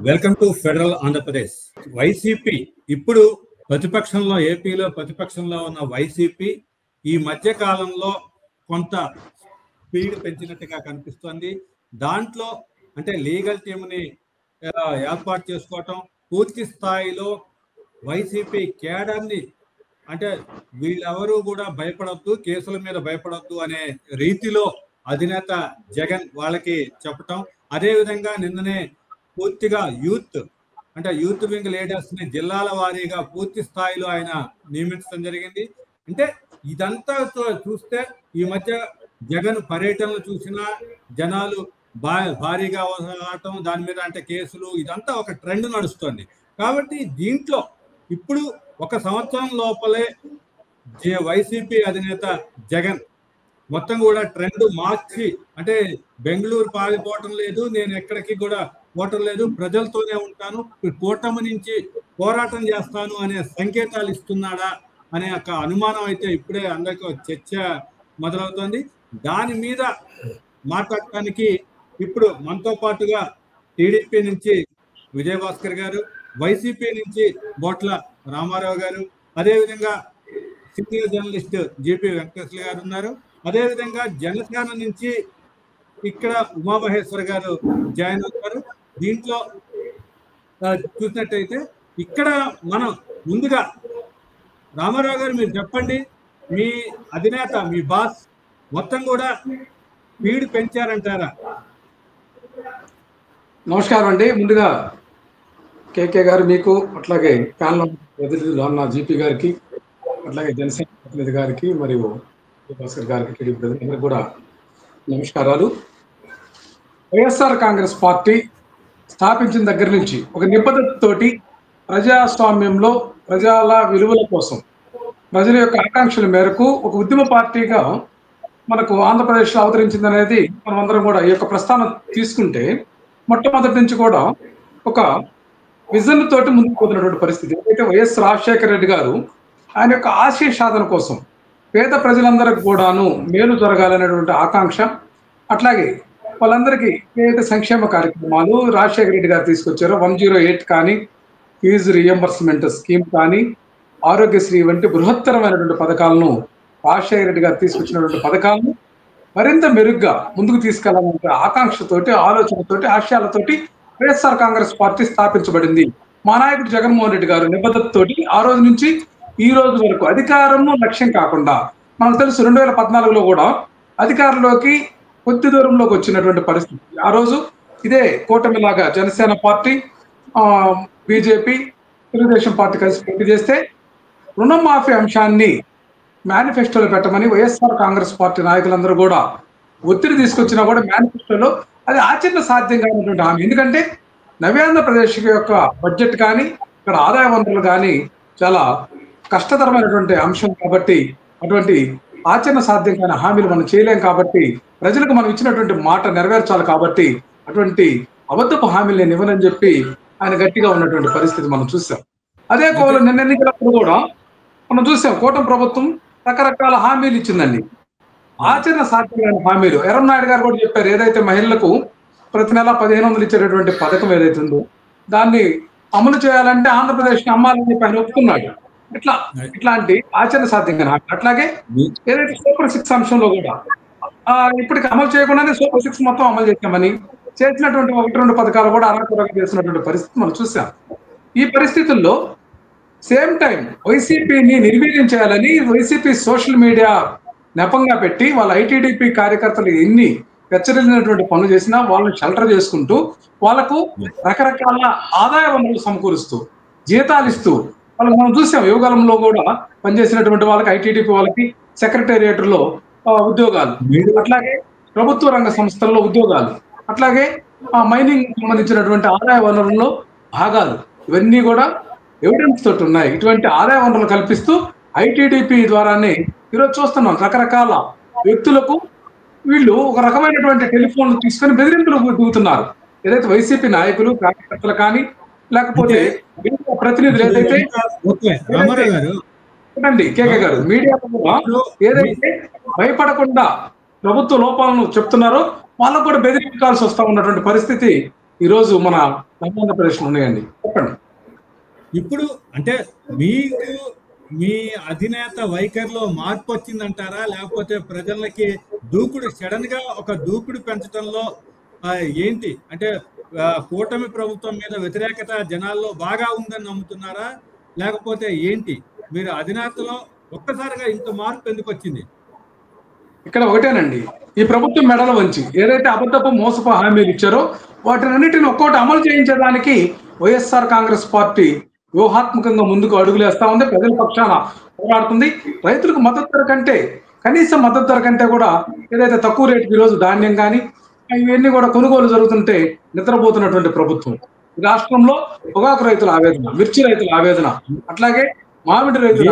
Welcome to federal Andhra Pradesh. YCP ఇప్పుడు ప్రతిపక్షంలో, ఏపీలో ప్రతిపక్షంలో ఉన్న వైసీపీ ఈ మధ్య కాలంలో కొంత స్పీడ్ పెంచినట్టుగా కనిపిస్తోంది. దాంట్లో అంటే లీగల్ టీంని ఏర్పాటు చేసుకోవటం, పూర్తి స్థాయిలో వైసీపీ కేడర్ని అంటే వీళ్ళెవరూ కూడా భయపడొద్దు, కేసుల మీద భయపడొద్దు అనే రీతిలో అధినేత జగన్ వాళ్ళకి చెప్పటం. అదేవిధంగా నిన్ననే పూర్తిగా యూత్ వింగ్ లీడర్స్ ని జిల్లాల వారీగా పూర్తి స్థాయిలో ఆయన నియమించడం జరిగింది. అంటే ఇదంతా చూస్తే ఈ మధ్య జగన్ పర్యటనలు చూసినా జనాలు భారీగా రావటం, దాని మీద అంటే కేసులు, ఇదంతా ఒక ట్రెండ్ నడుస్తుంది. కాబట్టి దీంట్లో ఇప్పుడు ఒక సంవత్సరం లోపలే వైసీపీ అధినేత జగన్ మొత్తం కూడా ట్రెండ్ మార్చి, అంటే బెంగళూరు పారిపోవటం లేదు, నేను ఎక్కడికి కూడా పోవటం లేదు, ప్రజలతోనే ఉంటాను, కూటమి నుంచి పోరాటం చేస్తాను అనే సంకేతాలు ఇస్తున్నాడా అనే ఒక అనుమానం అయితే ఇప్పుడే అందరికీ చర్చ మొదలవుతోంది. దాని మీద మాట్లాడటానికి ఇప్పుడు మనతో పాటుగా టీడీపీ నుంచి విజయభాస్కర్ గారు, వైసీపీ నుంచి బోట్ల రామారావు గారు, అదేవిధంగా సీనియర్ జర్నలిస్ట్ జీపీ వెంకటేశ్వర గారు ఉన్నారు. అదేవిధంగా జనసేన నుంచి ఇక్కడ ఉమామహేశ్వర్ గారు జాయిన్ అవుతారు. దీంట్లో చూసినట్టయితే ఇక్కడ మనం ముందుగా రామారావు గారు మీరు చెప్పండి, మీ అధినేత, మీ బాస్ మొత్తం కూడా స్పీడ్ పెంచారంటారా? నమస్కారం అండి. ముందుగా కేకే గారు మీకు, అట్లాగే ప్యానల్ ప్రతినిధులు అన్న జీపీ గారికి, అట్లాగే జనసేన ప్రతినిధి గారికి మరియు భాస్కర్ గారికి, టీడీపీ ప్రతినిధులకు కూడా నమస్కారాలు. వైఎస్ఆర్ కాంగ్రెస్ పార్టీ స్థాపించిన దగ్గర నుంచి ఒక నిబద్ధతతోటి ప్రజాస్వామ్యంలో ప్రజల విలువల కోసం, ప్రజల యొక్క ఆకాంక్షల మేరకు ఒక ఉద్యమ పార్టీగా మనకు ఆంధ్రప్రదేశ్లో అవతరించింది అనేది మనం అందరం కూడా ఈ యొక్క ప్రస్థానం తీసుకుంటే మొట్టమొదటి నుంచి కూడా ఒక విజన్ తోటి ముందుకు పోతున్నటువంటి పరిస్థితి. అయితే వైఎస్ రాజశేఖర రెడ్డి గారు ఆయన యొక్క ఆశయ సాధన కోసం పేద ప్రజలందరికీ కూడాను మేలు జరగాలనేటువంటి ఆకాంక్ష, అట్లాగే వాళ్ళందరికీ ఏదైతే సంక్షేమ కార్యక్రమాలు రాజశేఖర రెడ్డి గారు తీసుకొచ్చారో 108 కానీ, ఫీజు రియంబర్స్మెంట్ స్కీమ్ కానీ, ఆరోగ్యశ్రీ వంటి బృహత్తరమైనటువంటి పథకాలను రాజశేఖర రెడ్డి గారు తీసుకొచ్చినటువంటి పథకాలను మరింత మెరుగ్గా ముందుకు తీసుకెళ్లాలంటే ఆకాంక్షతోటి, ఆలోచనతోటి, ఆశయాలతోటి వైఎస్ఆర్ కాంగ్రెస్ పార్టీ స్థాపించబడింది. మా నాయకుడు జగన్మోహన్ రెడ్డి గారు నిబద్ధతతోటి ఆ రోజు నుంచి ఈ రోజు వరకు అధికారం లక్ష్యం కాకుండా, మనకు తెలుసు 2014లో కూడా అధికారంలోకి కొద్ది దూరంలోకి వచ్చినటువంటి పరిస్థితి. ఆ రోజు ఇదే కూటమిలాగా Janasena party, BJP, Telugu Desam party కలిసి పోటీ చేస్తే రుణమాఫీ అంశాన్ని మేనిఫెస్టోలో పెట్టమని వైఎస్ఆర్ కాంగ్రెస్ పార్టీ నాయకులందరూ కూడా ఒత్తిడి తీసుకొచ్చినా కూడా మేనిఫెస్టోలో అది ఆచరణ సాధ్యం కానటువంటి హామీ. ఎందుకంటే నవ్యాంధ్రప్రదేశ్ యొక్క బడ్జెట్ కానీ, ఇక్కడ ఆదాయ వనరులు కానీ చాలా కష్టతరమైనటువంటి అంశం కాబట్టి అటువంటి ఆచరణ సాధ్యం కాని హామీలు మనం చేయలేం. కాబట్టి ప్రజలకు మనం ఇచ్చినటువంటి మాట నెరవేర్చాలి. కాబట్టి అటువంటి అబద్ధపు హామీలు నేను ఇవ్వనని చెప్పి ఆయన గట్టిగా ఉన్నటువంటి పరిస్థితి మనం చూసాం. అదే కోవలో నిన్న ఎన్నికలప్పుడు కూడా మనం చూసాం, కూటమి ప్రభుత్వం రకరకాల హామీలు ఇచ్చిందండి. ఆచరణ సాధ్యం కాని హామీలు. ఎర్రన్నాయుడు గారు కూడా చెప్పారు, ఏదైతే మహిళలకు ప్రతి నెల 1500 ఇచ్చేటటువంటి పథకం ఏదైతే ఉందో దాన్ని అమలు చేయాలంటే ఆంధ్రప్రదేశ్ని అమ్మాలని చెప్పి ఆయన ఒప్పుకున్నాడు. ఇట్లాంటి ఆచరణ సాధ్యం కాని హామీ. అట్లాగే ఏదైతే సూపర్ 6 అంశంలో కూడా ఇప్పటికి అమలు చేయకుండానే సూపర్ 6 మొత్తం అమలు చేశామని చేసినటువంటి 1-2 పథకాలు కూడా అరాకొరగా చేసినటువంటి పరిస్థితి మనం చూసాం. ఈ పరిస్థితుల్లో సేమ్ టైం వైసీపీని నిర్వీర్యం చేయాలని వైసీపీ సోషల్ మీడియా నెపంగా పెట్టి వాళ్ళ ఐటీడీపీ కార్యకర్తలు ఎన్ని వెచ్చరిల్లినటువంటి పనులు చేసినా వాళ్ళని షెల్టర్ చేసుకుంటూ వాళ్ళకు రకరకాల ఆదాయ వనరులు సమకూరుస్తూ జీతాలు ఇస్తూ వాళ్ళకి మనం చూసాం. యువకాలంలో కూడా పనిచేసినటువంటి వాళ్ళకి, ఐటీడీపీ వాళ్ళకి సెక్రటేరియట్లో ఉద్యోగాలు, అట్లాగే ప్రభుత్వ రంగ సంస్థల్లో ఉద్యోగాలు, అట్లాగే మైనింగ్ సంబంధించినటువంటి ఆదాయ వనరుల్లో భాగాలు, ఇవన్నీ కూడా ఎవిడెన్స్ తోటి ఉన్నాయి. ఇటువంటి ఆదాయ వనరులు కల్పిస్తూ ఐటీడీపీ ద్వారానే ఈరోజు చూస్తున్నాం రకరకాల వ్యక్తులకు వీళ్ళు ఒక రకమైనటువంటి టెలిఫోన్లు తీసుకొని బెదిరింపులు దిగుతున్నారు. ఏదైతే వైసీపీ నాయకులు, కార్యకర్తలు కానీ, లేకపోతే ప్రతినిధులు ఏదైతే కేకే గారు మీడియాలో కూడా ఏదైతే భయపడకుండా ప్రభుత్వ లోపాలను చెప్తున్నారో వాళ్ళకు కూడా బెదిరించాల్సి వస్తా ఉన్నటువంటి పరిస్థితి ఈరోజు మన ఆంధ్రప్రదేశ్లో ఉన్నాయండి. చెప్పండి. ఇప్పుడు అంటే మీకు మీ అధినేత వైఖరిలో మార్పు వచ్చిందంటారా, లేకపోతే ప్రజలకి సడన్ గా ఒక దూకుడు పెంచడంలో ఏంటి అంటే కూటమి ప్రభుత్వం మీద వ్యతిరేకత జనాల్లో బాగా ఉందని నమ్ముతున్నారా, లేకపోతే ఏంటి మీరు అధినేతలో ఒక్కసారిగా ఇంత మార్పు ఎందుకు వచ్చింది? ఇక్కడ ఒకటేనండి, ఈ ప్రభుత్వం మెడల వంచి ఏదైతే అబద్ధపు మోసపు హామీలు ఇచ్చారో వాటినన్నిటిని ఒక్కోటి అమలు చేయించడానికి వైఎస్ఆర్ కాంగ్రెస్ పార్టీ వ్యూహాత్మకంగా ముందుకు అడుగులేస్తా ఉంది. ప్రజల పక్షాన పోరాడుతుంది. రైతులకు మద్దతు ధర కంటే, కనీస మద్దతు ధర కంటే కూడా ఏదైతే తక్కువ రేటుకి ఈరోజు ధాన్యం కానీ ఇవన్నీ కూడా కొనుగోలు జరుగుతుంటే నిద్రపోతున్నటువంటి ప్రభుత్వం. ఈ రాష్ట్రంలో పొగాకు రైతుల ఆవేదన, మిర్చి రైతుల ఆవేదన, అట్లాగే మామిడి రైతుల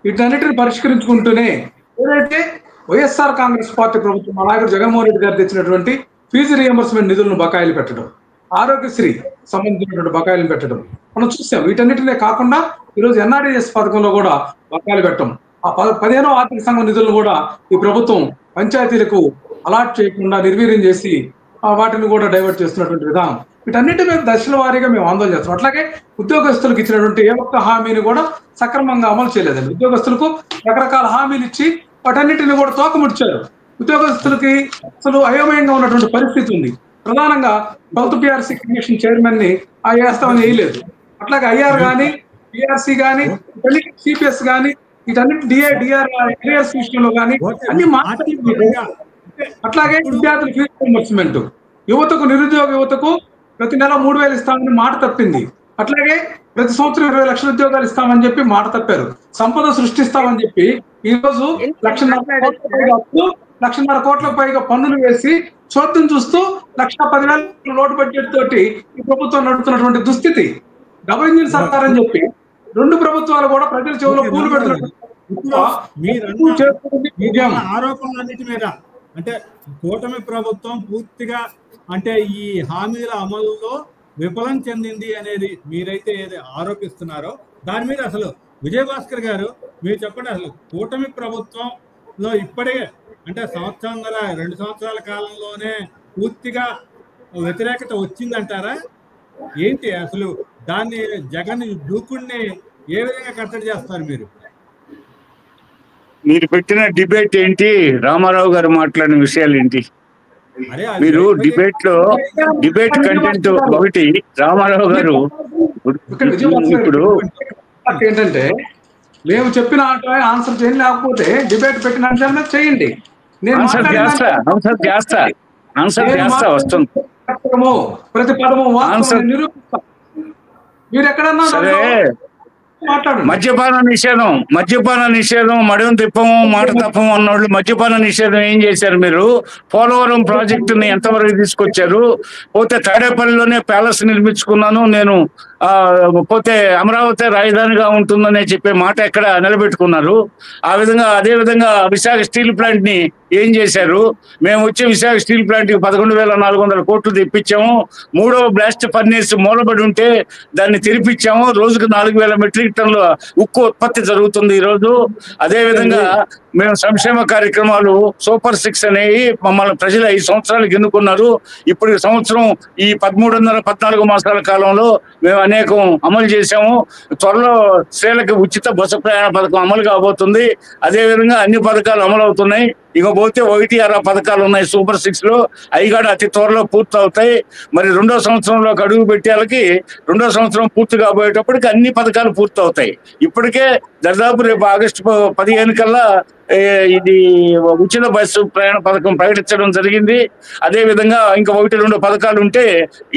వీటన్నిటిని పరిష్కరించుకుంటూనే ఏదైతే వైఎస్ఆర్ కాంగ్రెస్ పార్టీ ప్రభుత్వం మా నాయకుడు జగన్మోహన్ రెడ్డి గారు తెచ్చినటువంటి ఫీజు రియంబర్స్మెంట్ నిధులను బకాయిలు పెట్టడం, ఆరోగ్యశ్రీ సంబంధించినటువంటి బకాయిలను పెట్టడం మనం చూసాం. వీటన్నిటినే కాకుండా ఈరోజు ఎన్ఆర్ఈఎస్ పథకంలో కూడా బకాయిలు పెట్టడం, ఆ 15వ ఆర్థిక సంఘం నిధులను కూడా ఈ ప్రభుత్వం పంచాయతీలకు అలాట్ చేయకుండా నిర్వీర్యం చేసి వాటిని కూడా డైవర్ట్ చేస్తున్నటువంటి విధానం. వీటన్నిటి మీద దశల వారీగా మేము ఆందోళన చేస్తాం. అట్లాగే ఉద్యోగస్తులకు ఇచ్చినటువంటి ఏ ఒక్క హామీని కూడా సక్రమంగా అమలు చేయలేదండి. ఉద్యోగస్తులకు రకరకాల హామీలు ఇచ్చి వాటన్నిటిని కూడా తోకముడిచారు. ఉద్యోగస్తులకి అసలు అయోమయంగా ఉన్నటువంటి పరిస్థితి ఉంది. ప్రధానంగా ప్రభుత్వ పిఆర్సీ కమిషన్ చైర్మన్ ని వేస్తామని వేయలేదు. అట్లాగే ఐఆర్ కానీ, పిఆర్సీ కానీ, సిపిఎస్ కానీ, వీటన్నిటి డిఆర్ఎస్ విషయంలో కానీ అన్ని అట్లాగే విద్యార్థుల ఫీజు రియంబర్స్మెంట్, యువతకు నిరుద్యోగ యువతకు ప్రతి నెల 3,000 ఇస్తామని మాట తప్పింది. అట్లాగే ప్రతి సంవత్సరం 20 లక్షల ఉద్యోగాలు ఇస్తామని చెప్పి మాట తప్పారు. సంపద సృష్టిస్తామని చెప్పి ఈ రోజు 1,50,000 కోట్లకు పైగా పన్నులు వేసి చోద్యం చూస్తూ 1,10,000 లోటు బడ్జెట్ తోటి ఈ ప్రభుత్వం నడుపుతున్నటువంటి దుస్థితి. డబుల్ ఇంజిన్ సర్కార్ అని చెప్పి రెండు ప్రభుత్వాలు కూడా ప్రజల చెవులో పూలు పెడుతున్నారు. ఆరోపణలన్నిటి మీద అంటే కూటమి ప్రభుత్వం పూర్తిగా అంటే ఈ హామీల అమలులో విఫలం చెందింది అనేది మీరైతే ఏది ఆరోపిస్తున్నారో దాని మీద అసలు విజయభాస్కర్ గారు మీరు చెప్పండి. అసలు కూటమి ప్రభుత్వంలో ఇప్పటికే అంటే 2 సంవత్సరాల కాలంలోనే పూర్తిగా వ్యతిరేకత వచ్చిందంటారా ఏంటి? అసలు దాన్ని జగన్ దూకుడిని ఏ విధంగా కట్టడి చేస్తారు మీరు? మీరు పెట్టిన డిబేట్ ఏంటి, రామారావు గారు మాట్లాడిన విషయాలు ఏంటి? మీరు డిబేట్ కంటెంట్ ఒకటి, రామారావు గారు ఇప్పుడు ఏంటంటే మేము చెప్పిన ఆన్సర్ చేయండి, లేకపోతే డిబేట్ పెట్టిన ఆన్సర్ చేయండి. ఆన్సర్ చేస్తా వస్తుంది. ప్రతి పదము నిరూపిస్తా. మీరు ఎక్కడన్నా మద్యపాన నిషేధం మడియం తిప్పము మాట తప్పము అన్నోళ్ళు మద్యపాన నిషేధం ఏం చేశారు మీరు? పోలవరం ప్రాజెక్టుని ఎంతవరకు తీసుకొచ్చారు? పోతే తాడేపల్లిలోనే ప్యాలెస్ నిర్మించుకున్నాను నేను, పోతే అమరావతి రాజధానిగా ఉంటుందనే చెప్పే మాట ఎక్కడ నిలబెట్టుకున్నారు? అదే విధంగా విశాఖ స్టీల్ ప్లాంట్ ని ఏం చేశారు? మేము వచ్చి విశాఖ స్టీల్ ప్లాంట్ కి 11,400 కోట్లు తెప్పించాము. 3వ బ్లాస్ట్ ఫర్నేస్ మూలబడి ఉంటే దాన్ని తెరిపించాము. రోజుకు 4,000 మెట్రిక్ టన్నుల ఉక్కు ఉత్పత్తి జరుగుతుంది ఈ రోజు. అదే విధంగా మేము సంక్షేమ కార్యక్రమాలు సూపర్ 6 అనేవి మమ్మల్ని ప్రజలు 5 సంవత్సరాలకు ఎన్నుకున్నారు. ఇప్పుడు ఈ సంవత్సరం ఈ 13.5-14 మాసాల కాలంలో మేము అనేకం అమలు చేశాము. త్వరలో స్త్రీలకు ఉచిత బస్సు ప్రయాణ పథకం అమలు కాబోతుంది. అదేవిధంగా అన్ని పథకాలు అమలు అవుతున్నాయి. ఇకపోతే 1-6 పథకాలు ఉన్నాయి సూపర్ 6 లో, అవి కూడా అతి త్వరలో పూర్తి అవుతాయి. మరి 2వ సంవత్సరంలోకి అడుగు పెట్టేళ్ళకి 2వ సంవత్సరం పూర్తి కాబోయేటప్పటికి అన్ని పథకాలు పూర్తి అవుతాయి. ఇప్పటికే దాదాపు రేపు ఆగస్టు 15 కల్లా ఇది ఉచిత బస్సు ప్రయాణ పథకం ప్రకటించడం జరిగింది. అదే విధంగా ఇంకా 1-2 పథకాలు ఉంటే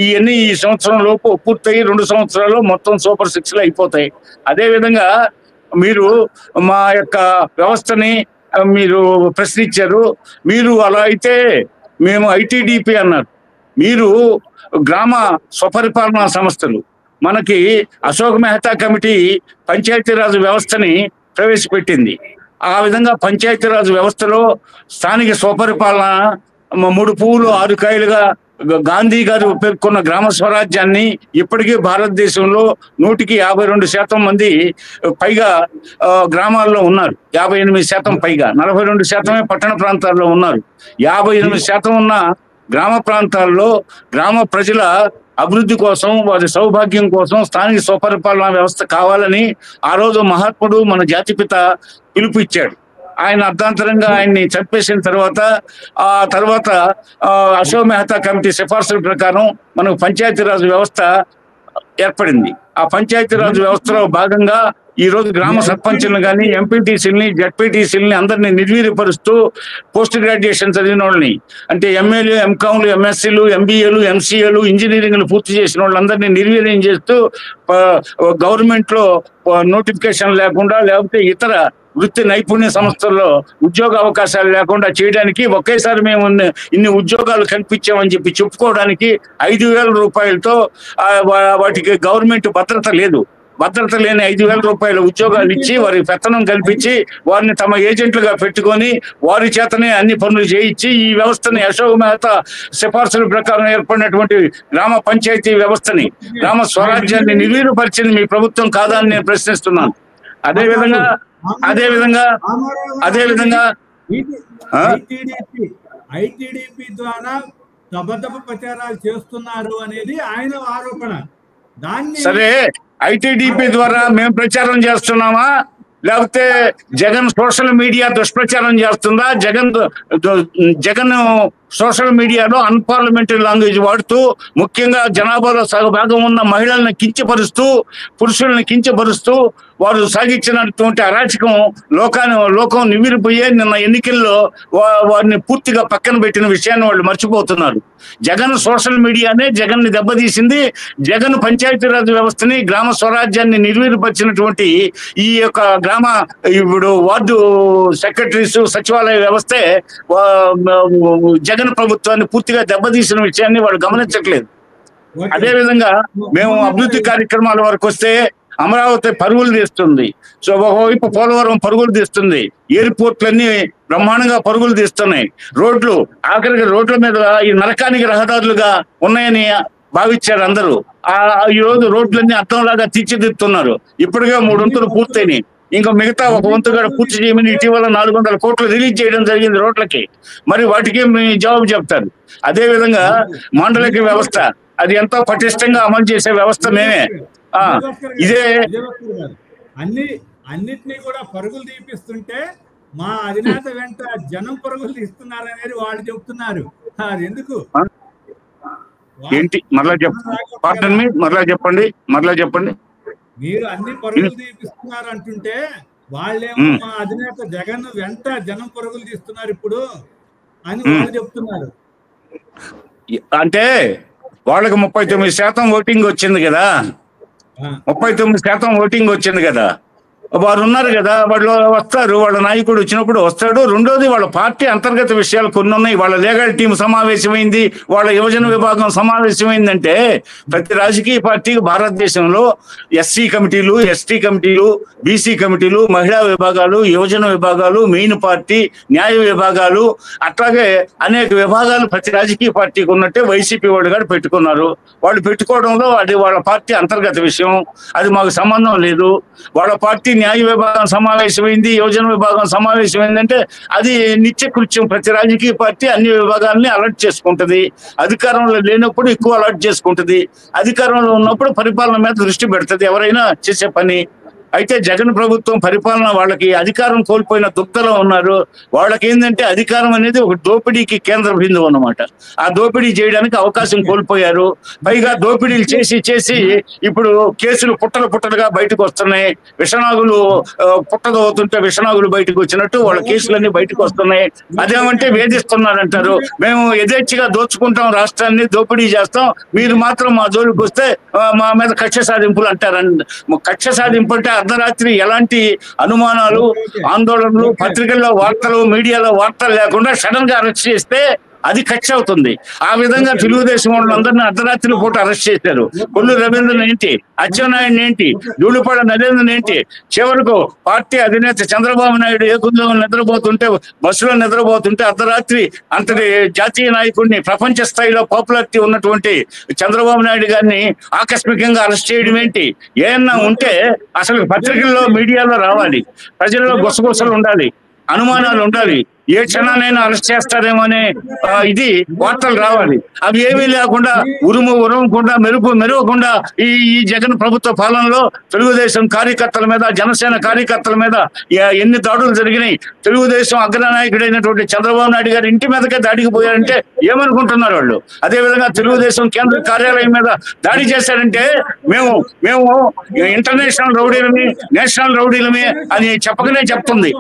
ఇవన్నీ ఈ సంవత్సరం లోపు పూర్తయి 2 సంవత్సరాల్లో మొత్తం సూపర్ 6 లో అయిపోతాయి. అదే విధంగా మీరు మా యొక్క వ్యవస్థని మీరు ప్రశ్నించారు. మీరు అలా అయితే మేము ఐటీడీపీ అన్నారు. మీరు గ్రామ స్వపరిపాలనా సంస్థలు, మనకి అశోక్ మెహతా కమిటీ పంచాయతీరాజ్ వ్యవస్థని ప్రవేశపెట్టింది. ఆ విధంగా పంచాయతీరాజ్ వ్యవస్థలో స్థానిక స్వపరిపాలన 3 పువ్వులు 6 కాయలుగా గాంధీ గారు పేర్కొన్న గ్రామ స్వరాజ్యాన్ని ఇప్పటికీ భారతదేశంలో 152% మంది పైగా గ్రామాల్లో ఉన్నారు. 58% పైగా, 42% పట్టణ ప్రాంతాల్లో ఉన్నారు. 58% ఉన్న గ్రామ ప్రాంతాల్లో గ్రామ ప్రజల అభివృద్ధి కోసం, వారి సౌభాగ్యం కోసం స్థానిక స్వపరిపాలనా వ్యవస్థ కావాలని ఆ రోజు మహాత్ముడు మన జాతిపిత పిలుపు ఇచ్చాడు. ఆయన అర్ధాంతరంగా ఆయన్ని చంపేసిన తర్వాత అశోక్ మెహతా కమిటీ సిఫార్సుల ప్రకారం మనకు పంచాయతీరాజ్ వ్యవస్థ ఏర్పడింది. ఆ పంచాయతీరాజ్ వ్యవస్థలో భాగంగా ఈ రోజు గ్రామ సర్పంచులను కానీ, ఎంపీటీసీలని, జడ్పీటీసీలని అందరినీ నిర్వీర్యపరుస్తూ పోస్ట్ గ్రాడ్యుయేషన్ చదివిన వాళ్ళని, అంటే ఎంఏలు, ఎంకామ్లు, ఎంఎస్సీలు, ఎంబీఏలు, ఎంసీఏలు, ఇంజనీరింగ్లు పూర్తి చేసిన వాళ్ళందరినీ నిర్వీర్యం చేస్తూ గవర్నమెంట్ లో నోటిఫికేషన్ లేకుండా, లేకపోతే ఇతర వృత్తి నైపుణ్య సంస్థల్లో ఉద్యోగ అవకాశాలు లేకుండా చేయడానికి ఒకేసారి మేము ఇన్ని ఉద్యోగాలు కల్పించామని చెప్పి చెప్పుకోవడానికి 5,000 రూపాయలతో వాటికి గవర్నమెంట్ భద్రత లేదు. భద్రత లేని 5,000 రూపాయల ఉద్యోగాలు ఇచ్చి వారికి పెత్తనం కల్పించి వారిని తమ ఏజెంట్లుగా పెట్టుకొని వారి చేతనే అన్ని పనులు చేయించి ఈ వ్యవస్థని అశోక్ మెహతా సిఫార్సుల ప్రకారం ఏర్పడినటువంటి గ్రామ పంచాయతీ వ్యవస్థని, గ్రామ స్వరాజ్యాన్ని నిర్వీర్యపరిచింది మీ ప్రభుత్వం కాదా అని నేను ప్రశ్నిస్తున్నాను. అదేవిధంగా ఐటీడీపీ ద్వారా అబద్ధపు ప్రచారాలు చేస్తున్నారు అనేది ఆయన ఆరోపణ. సరే, ఐటీడీపీ ద్వారా మేము ప్రచారం చేస్తున్నామా, లేకపోతే జగన్ సోషల్ మీడియా దుష్ప్రచారం చేస్తుందా? జగన్ సోషల్ మీడియాలో అన్పార్లమెంటరీ లాంగ్వేజ్ వాడుతూ ముఖ్యంగా జనాభాలో సగభాగం ఉన్న మహిళల్ని కించపరుస్తూ, పురుషుల్ని కించపరుస్తూ వారు సాగించినటువంటి అరాచకం లోకం నిమిరిపోయే నిన్న ఎన్నికల్లో వారిని పూర్తిగా పక్కన పెట్టిన విషయాన్ని వాళ్ళు మర్చిపోతున్నారు. జగన్ సోషల్ మీడియానే జగన్ ని దెబ్బతీసింది. జగన్ పంచాయతీరాజ్ వ్యవస్థని, గ్రామ స్వరాజ్యాన్ని నిర్వీర్యపరిచినటువంటి ఈ యొక్క ఇప్పుడు వార్డు సెక్రటరీస్, సచివాలయ వ్యవస్థే జగన్ ప్రభుత్వాన్ని పూర్తిగా దెబ్బతీసిన విషయాన్ని వాళ్ళు గమనించట్లేదు. అదేవిధంగా మేము అభివృద్ధి కార్యక్రమాల వరకు వస్తే అమరావతి పరుగులు తీస్తుంది, సో ఒకవైపు పోలవరం పరుగులు తీస్తుంది, ఎయిర్పోర్ట్లన్నీ బ్రహ్మాండంగా పరుగులు తీస్తున్నాయి, రోడ్లు ఆఖరికి రోడ్ల మీద ఈ నరకానికి రహదారులుగా ఉన్నాయని భావించారు అందరూ. ఈ రోజు రోడ్లన్నీ అర్థంలాగా తీర్చిదిద్దుతున్నారు. ఇప్పటికే 3 వంతులు పూర్తయినాయి, ఇంకా మిగతా 1 వంతు కూడా పూర్తి చేయమని ఇటీవల 400 కోట్లు రిలీజ్ చేయడం జరిగింది రోడ్లకి. మరి వాటికి జవాబు చెప్తారు. అదే విధంగా మాండలిక వ్యవస్థ అది ఎంతో పటిష్టంగా అమలు చేసే వ్యవస్థ మేమే. ఇదే అన్నిటినీ కూడా పరుగులు తీపిస్తుంటే మా అధినేత వెంట జనం పరుగులు తీస్తున్నారనేది వాళ్ళు చెప్తున్నారు. అది ఎందుకు ఏంటి మరలా చెప్పండి. మీరు అన్ని పరుగులు తీపిస్తున్నారు అంటుంటే వాళ్ళేమో మా అధినేత జగన్ వెంట జనం పరుగులు తీస్తున్నారు ఇప్పుడు అని వాళ్ళు చెప్తున్నారు. అంటే వాళ్ళకి 39% ఓటింగ్ వచ్చింది కదా, 39% ఓటింగ్ వచ్చింది కదా, వారు ఉన్నారు కదా, వాళ్ళు వస్తారు, వాళ్ళ నాయకుడు వచ్చినప్పుడు వస్తాడు. రెండోది వాళ్ళ పార్టీ అంతర్గత విషయాలు కొన్ని ఉన్నాయి. వాళ్ళ లీగల్ టీం సమావేశమైంది, వాళ్ళ యువజన విభాగం సమావేశమైందంటే ప్రతి రాజకీయ పార్టీకి భారతదేశంలో ఎస్సీ కమిటీలు, ఎస్టీ కమిటీలు, బీసీ కమిటీలు, మహిళా విభాగాలు, యువజన విభాగాలు, మెయిన్ పార్టీ, న్యాయ విభాగాలు, అట్లాగే అనేక విభాగాలు ప్రతి రాజకీయ పార్టీకి ఉన్నట్టే వైసీపీ వాళ్ళు కూడా పెట్టుకున్నారు. వాళ్ళు పెట్టుకోవడంలో అది వాళ్ళ పార్టీ అంతర్గత విషయం, అది మాకు సంబంధం లేదు. వాళ్ళ పార్టీ న్యాయ విభాగం సమావేశమైంది, యువజన విభాగం సమావేశమైందంటే అది నిత్య కృత్యం. ప్రతి రాజకీయ పార్టీ అన్ని విభాగాల్ని అలర్ట్ చేసుకుంటది. అధికారంలో లేనప్పుడు ఎక్కువ అలర్ట్ చేసుకుంటది, అధికారంలో ఉన్నప్పుడు పరిపాలన మీద దృష్టి పెడుతుంది ఎవరైనా చేసే పని. అయితే జగన్ ప్రభుత్వం పరిపాలన వాళ్ళకి అధికారం కోల్పోయిన దుఃఖలో ఉన్నారు. వాళ్ళకి ఏంటంటే అధికారం అనేది ఒక దోపిడీకి కేంద్ర బిందువు అన్నమాట. ఆ దోపిడీ చేయడానికి అవకాశం కోల్పోయారు. పైగా దోపిడీలు చేసి ఇప్పుడు కేసులు పుట్టలుగా బయటకు వస్తున్నాయి. విషనాగులు పుట్టదవుతుంటే విషనాగులు బయటకు వచ్చినట్టు వాళ్ళ కేసులన్నీ బయటకు వస్తున్నాయి. అదేమంటే వేధిస్తున్నారంటారు. మేము యథేచ్ఛగా దోచుకుంటాం, రాష్ట్రాన్ని దోపిడీ చేస్తాం, మీరు మాత్రం మా జోలికి వస్తే మా మీద కక్ష సాధింపులు అంటారండి. కక్ష సాధింపు అంటే అర్ధరాత్రి ఎలాంటి అనుమానాలు, ఆందోళనలు, పత్రికల్లో వార్తలు, మీడియాలో వార్తలు లేకుండా సడన్ గా అరెస్ట్ చేస్తే అది ఖర్చు అవుతుంది. ఆ విధంగా తెలుగుదేశం వాళ్ళందరినీ అర్ధరాత్రి పూట అరెస్ట్ చేశారు. కొల్లు రవీంద్రన్ ఏంటి, అచ్చెన్నాయుడు ఏంటి, ధూళిపాడ నరేంద్రన్ ఏంటి, చివరకు పార్టీ అధినేత చంద్రబాబు నాయుడు ఏకుందో నిద్రపోతుంటే, బస్సులో నిద్రపోతుంటే అర్ధరాత్రి అంతటి జాతీయ నాయకుడిని, ప్రపంచ స్థాయిలో పాపులారిటీ ఉన్నటువంటి చంద్రబాబు నాయుడు గారిని ఆకస్మికంగా అరెస్ట్ చేయడం ఏంటి? ఏమన్నా ఉంటే అసలు పత్రికల్లో మీడియాలో రావాలి, ప్రజల్లో గుసగుసలు ఉండాలి, అనుమానాలు ఉండాలి, ఏ క్షణానైనా అరెస్ట్ చేస్తారేమో అనే ఇది వార్తలు రావాలి. అవి ఏమీ లేకుండా ఉరమకుండా మెరుగకుండా ఈ జగన్ ప్రభుత్వ పాలనలో తెలుగుదేశం కార్యకర్తల మీద, జనసేన కార్యకర్తల మీద ఎన్ని దాడులు జరిగినాయి. తెలుగుదేశం అగ్రనాయకుడైనటువంటి చంద్రబాబు నాయుడు గారి ఇంటి మీదకే దాడికి పోయారంటే ఏమనుకుంటున్నారు వాళ్ళు? అదేవిధంగా తెలుగుదేశం కేంద్ర కార్యాలయం మీద దాడి చేశారంటే మేము ఇంటర్నేషనల్ రౌడీలమే, నేషనల్ రౌడీలమే అని చెప్పకనే చెప్తుంది.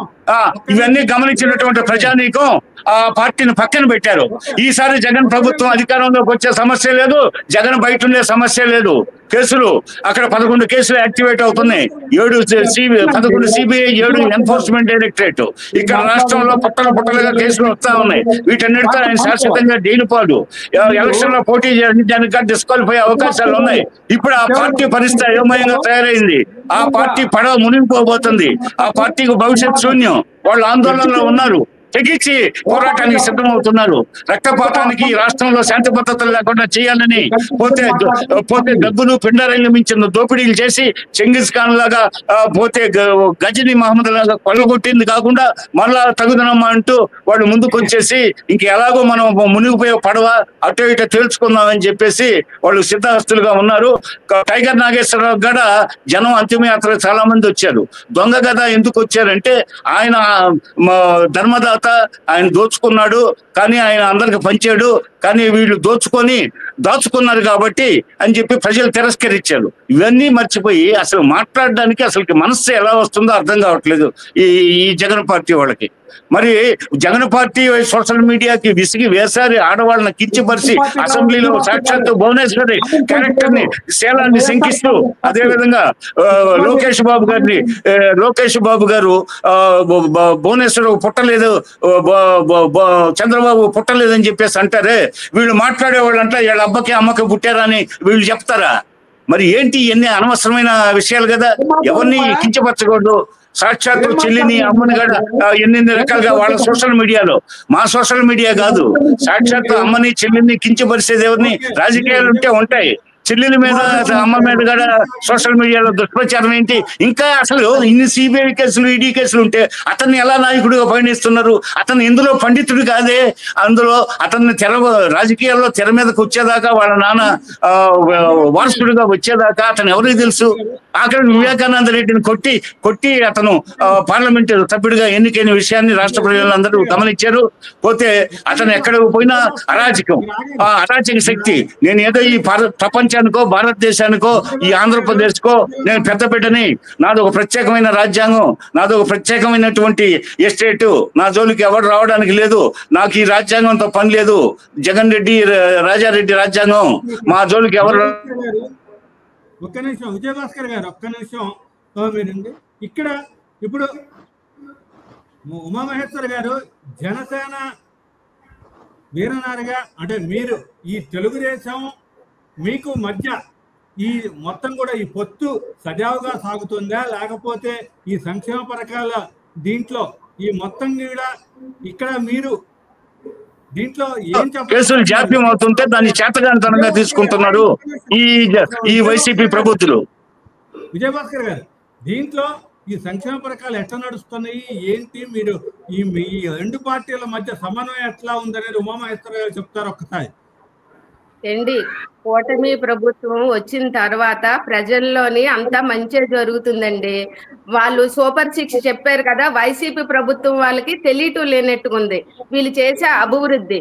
ఇవన్నీ గమనించినటువంటి ప్రజానీకం ఆ పార్టీని పక్కన పెట్టారు. ఈసారి జగన్ ప్రభుత్వం అధికారంలోకి వచ్చే సమస్య లేదు, జగన్ బయట ఉండే సమస్య లేదు. కేసులు అక్కడ 11 కేసులు యాక్టివేట్ అవుతున్నాయి, 11 సిబిఐ, 7 ఎన్ఫోర్స్మెంట్ డైరెక్టరేట్. ఇక్కడ రాష్ట్రంలో పుట్టలుగా కేసులు వస్తా ఉన్నాయి. వీటన్నిటితో ఆయన శాశ్వతంగా జైలు పాలు. ఎలక్షన్ లో పోటీ చేయడానికి డిస్క్వాలిఫై అవకాశాలు ఉన్నాయి. ఇప్పుడు ఆ పార్టీ పరిస్థితి అయోమయంగా తయారైంది. ఆ పార్టీ పడవ మునిగిపోబోతుంది. ఆ పార్టీకి భవిష్యత్ శూన్యం. వాళ్ళు ఆందోళనలో ఉన్నారు, తెగించి పోరాటానికి సిద్ధమవుతున్నారు. రక్తపాతానికి రాష్ట్రంలో శాంతి భద్రతలు లేకుండా చేయాలని పోతే డబ్బులు పిండారైలు మించిన దోపిడీలు చేసి చెంగిస్ ఖాన్ లాగా, పోతే గజనీ మహమ్మద్ లాగా కొల్లగొట్టింది కాకుండా మళ్ళా తగుదనమ్మా అంటూ వాళ్ళు ముందుకు వచ్చేసి ఇంక ఎలాగో మనం మునిగిపోయే పడవ అటు ఇటు తేల్చుకుందామని చెప్పేసి వాళ్ళు సిద్ధహస్తులుగా ఉన్నారు. టైగర్ నాగేశ్వరరావు గడ జనం అంతిమయాత్ర చాలా మంది వచ్చారు. దొంగ గద ఎందుకు వచ్చారంటే ఆయన ధర్మదాత, ఆయన దోచుకున్నాడు కానీ ఆయన అందరికి పంచాడు, కానీ వీళ్ళు దాచుకున్నారు కాబట్టి అని చెప్పి ప్రజలు తిరస్కరించారు. ఇవన్నీ మర్చిపోయి అసలు మాట్లాడడానికి అసలు మనస్సు ఎలా వస్తుందో అర్థం కావట్లేదు ఈ జగన్ పార్టీ వాళ్ళకి. మరి జగన్ పార్టీ సోషల్ మీడియాకి విసిగి వేసారి ఆడవాళ్ళని కించపరిచి అసెంబ్లీలో సాక్షాత్తు భువనేశ్వరి క్యారెక్టర్ ని, శీలాన్ని శంకిస్తూ, అదే విధంగా లోకేష్ బాబు గారు భువనేశ్వర్ పుట్టలేదు, చంద్రబాబు పుట్టలేదని చెప్పేసి అంటారే, వీళ్ళు మాట్లాడేవాళ్ళు అంటే వీళ్ళ అబ్బకి అమ్మకి పుట్టారని వీళ్ళు చెప్తారా? మరి ఏంటి ఇవన్నీ అనవసరమైన విషయాలు కదా. ఎవరిని కించపరచకూడదు. సాక్షాత్తు చెల్లిని, అమ్మని కూడా ఎన్ని రకాలుగా వాళ్ళ సోషల్ మీడియాలో, మా సోషల్ మీడియా కాదు, సాక్షాత్తు అమ్మని చెల్లిని కించపరిచేది ఎవరిని? రాజకీయాలు ఉంటే ఉంటాయి, చెల్లెల మీద అమ్మ మీద కూడా సోషల్ మీడియాలో దుష్ప్రచారం ఏంటి? ఇంకా అసలు ఇన్ని సిబిఐ కేసులు, ఈడీ కేసులు ఉంటే అతన్ని ఎలా నాయకుడిగా పరిగణిస్తున్నారు? అతను ఇందులో పండితుడు కాదే. అందులో అతన్ని రాజకీయాల్లో తెర మీదకి వచ్చేదాకా, వాళ్ళ నాన్న వారసుడిగా వచ్చేదాకా అతను ఎవరికి తెలుసు? ఆఖరి వివేకానంద రెడ్డిని కొట్టి అతను పార్లమెంట్ సభ్యుడిగా ఎన్నికైన విషయాన్ని రాష్ట్ర ప్రజలందరూ గమనించారు. పోతే అతను ఎక్కడికి పోయినా అరాచకం, అరాచక శక్తి. నేను ఏదో ఈ ప్రపంచానికో, భారతదేశానికో, ఈ ఆంధ్రప్రదేశ్కో నేను పెద్ద బిడ్డని, నాది ఒక ప్రత్యేకమైన రాజ్యాంగం, నాది ఒక ప్రత్యేకమైనటువంటి ఎస్టేటు, నా జోలికి ఎవరు రావడానికి లేదు, నాకు ఈ రాజ్యాంగంతో పని లేదు, జగన్ రెడ్డి రాజారెడ్డి రాజ్యాంగం, మా జోలికి ఎవరు. ఒక్క నిమిషం విజయభాస్కర్ గారు, ఒక్క నిమిషం మీరండి. ఇక్కడ ఇప్పుడు ఉమామహేశ్వర్ గారు జనసేన వీరనారిగా, అంటే మీరు ఈ తెలుగుదేశం మీకు మధ్య ఈ మొత్తం కూడా ఈ పొత్తు సజావుగా సాగుతుందా, లేకపోతే ఈ సంక్షేమ పథకాల దీంట్లో ఈ మొత్తం కూడా ఇక్కడ మీరు దీంట్లో ఏం కేసులు జాప్యం అవుతుంటే దాన్ని చేతగానితనంగా తీసుకుంటున్నారు ఈ వైసీపీ ప్రభుత్వాలు. విజయభాస్కర్ గారు, దీంట్లో ఈ సంక్షేమ పథకాలు ఎట్లా నడుస్తున్నాయి, ఏంటి, మీరు ఈ రెండు పార్టీల మధ్య సమన్వయం ఎట్లా ఉందనేది ఉమామహేశ్వర గారు చెప్తారు ఒక్కసారి. కూటమి ప్రభుత్వం వచ్చిన తర్వాత ప్రజల్లోని అంతా మంచి జరుగుతుందండి. వాళ్ళు సూపర్ 6 చెప్పారు కదా, వైసీపీ ప్రభుత్వం వాళ్ళకి తెలియటం లేనట్టుకుంది వీళ్ళు చేసే అభివృద్ధి.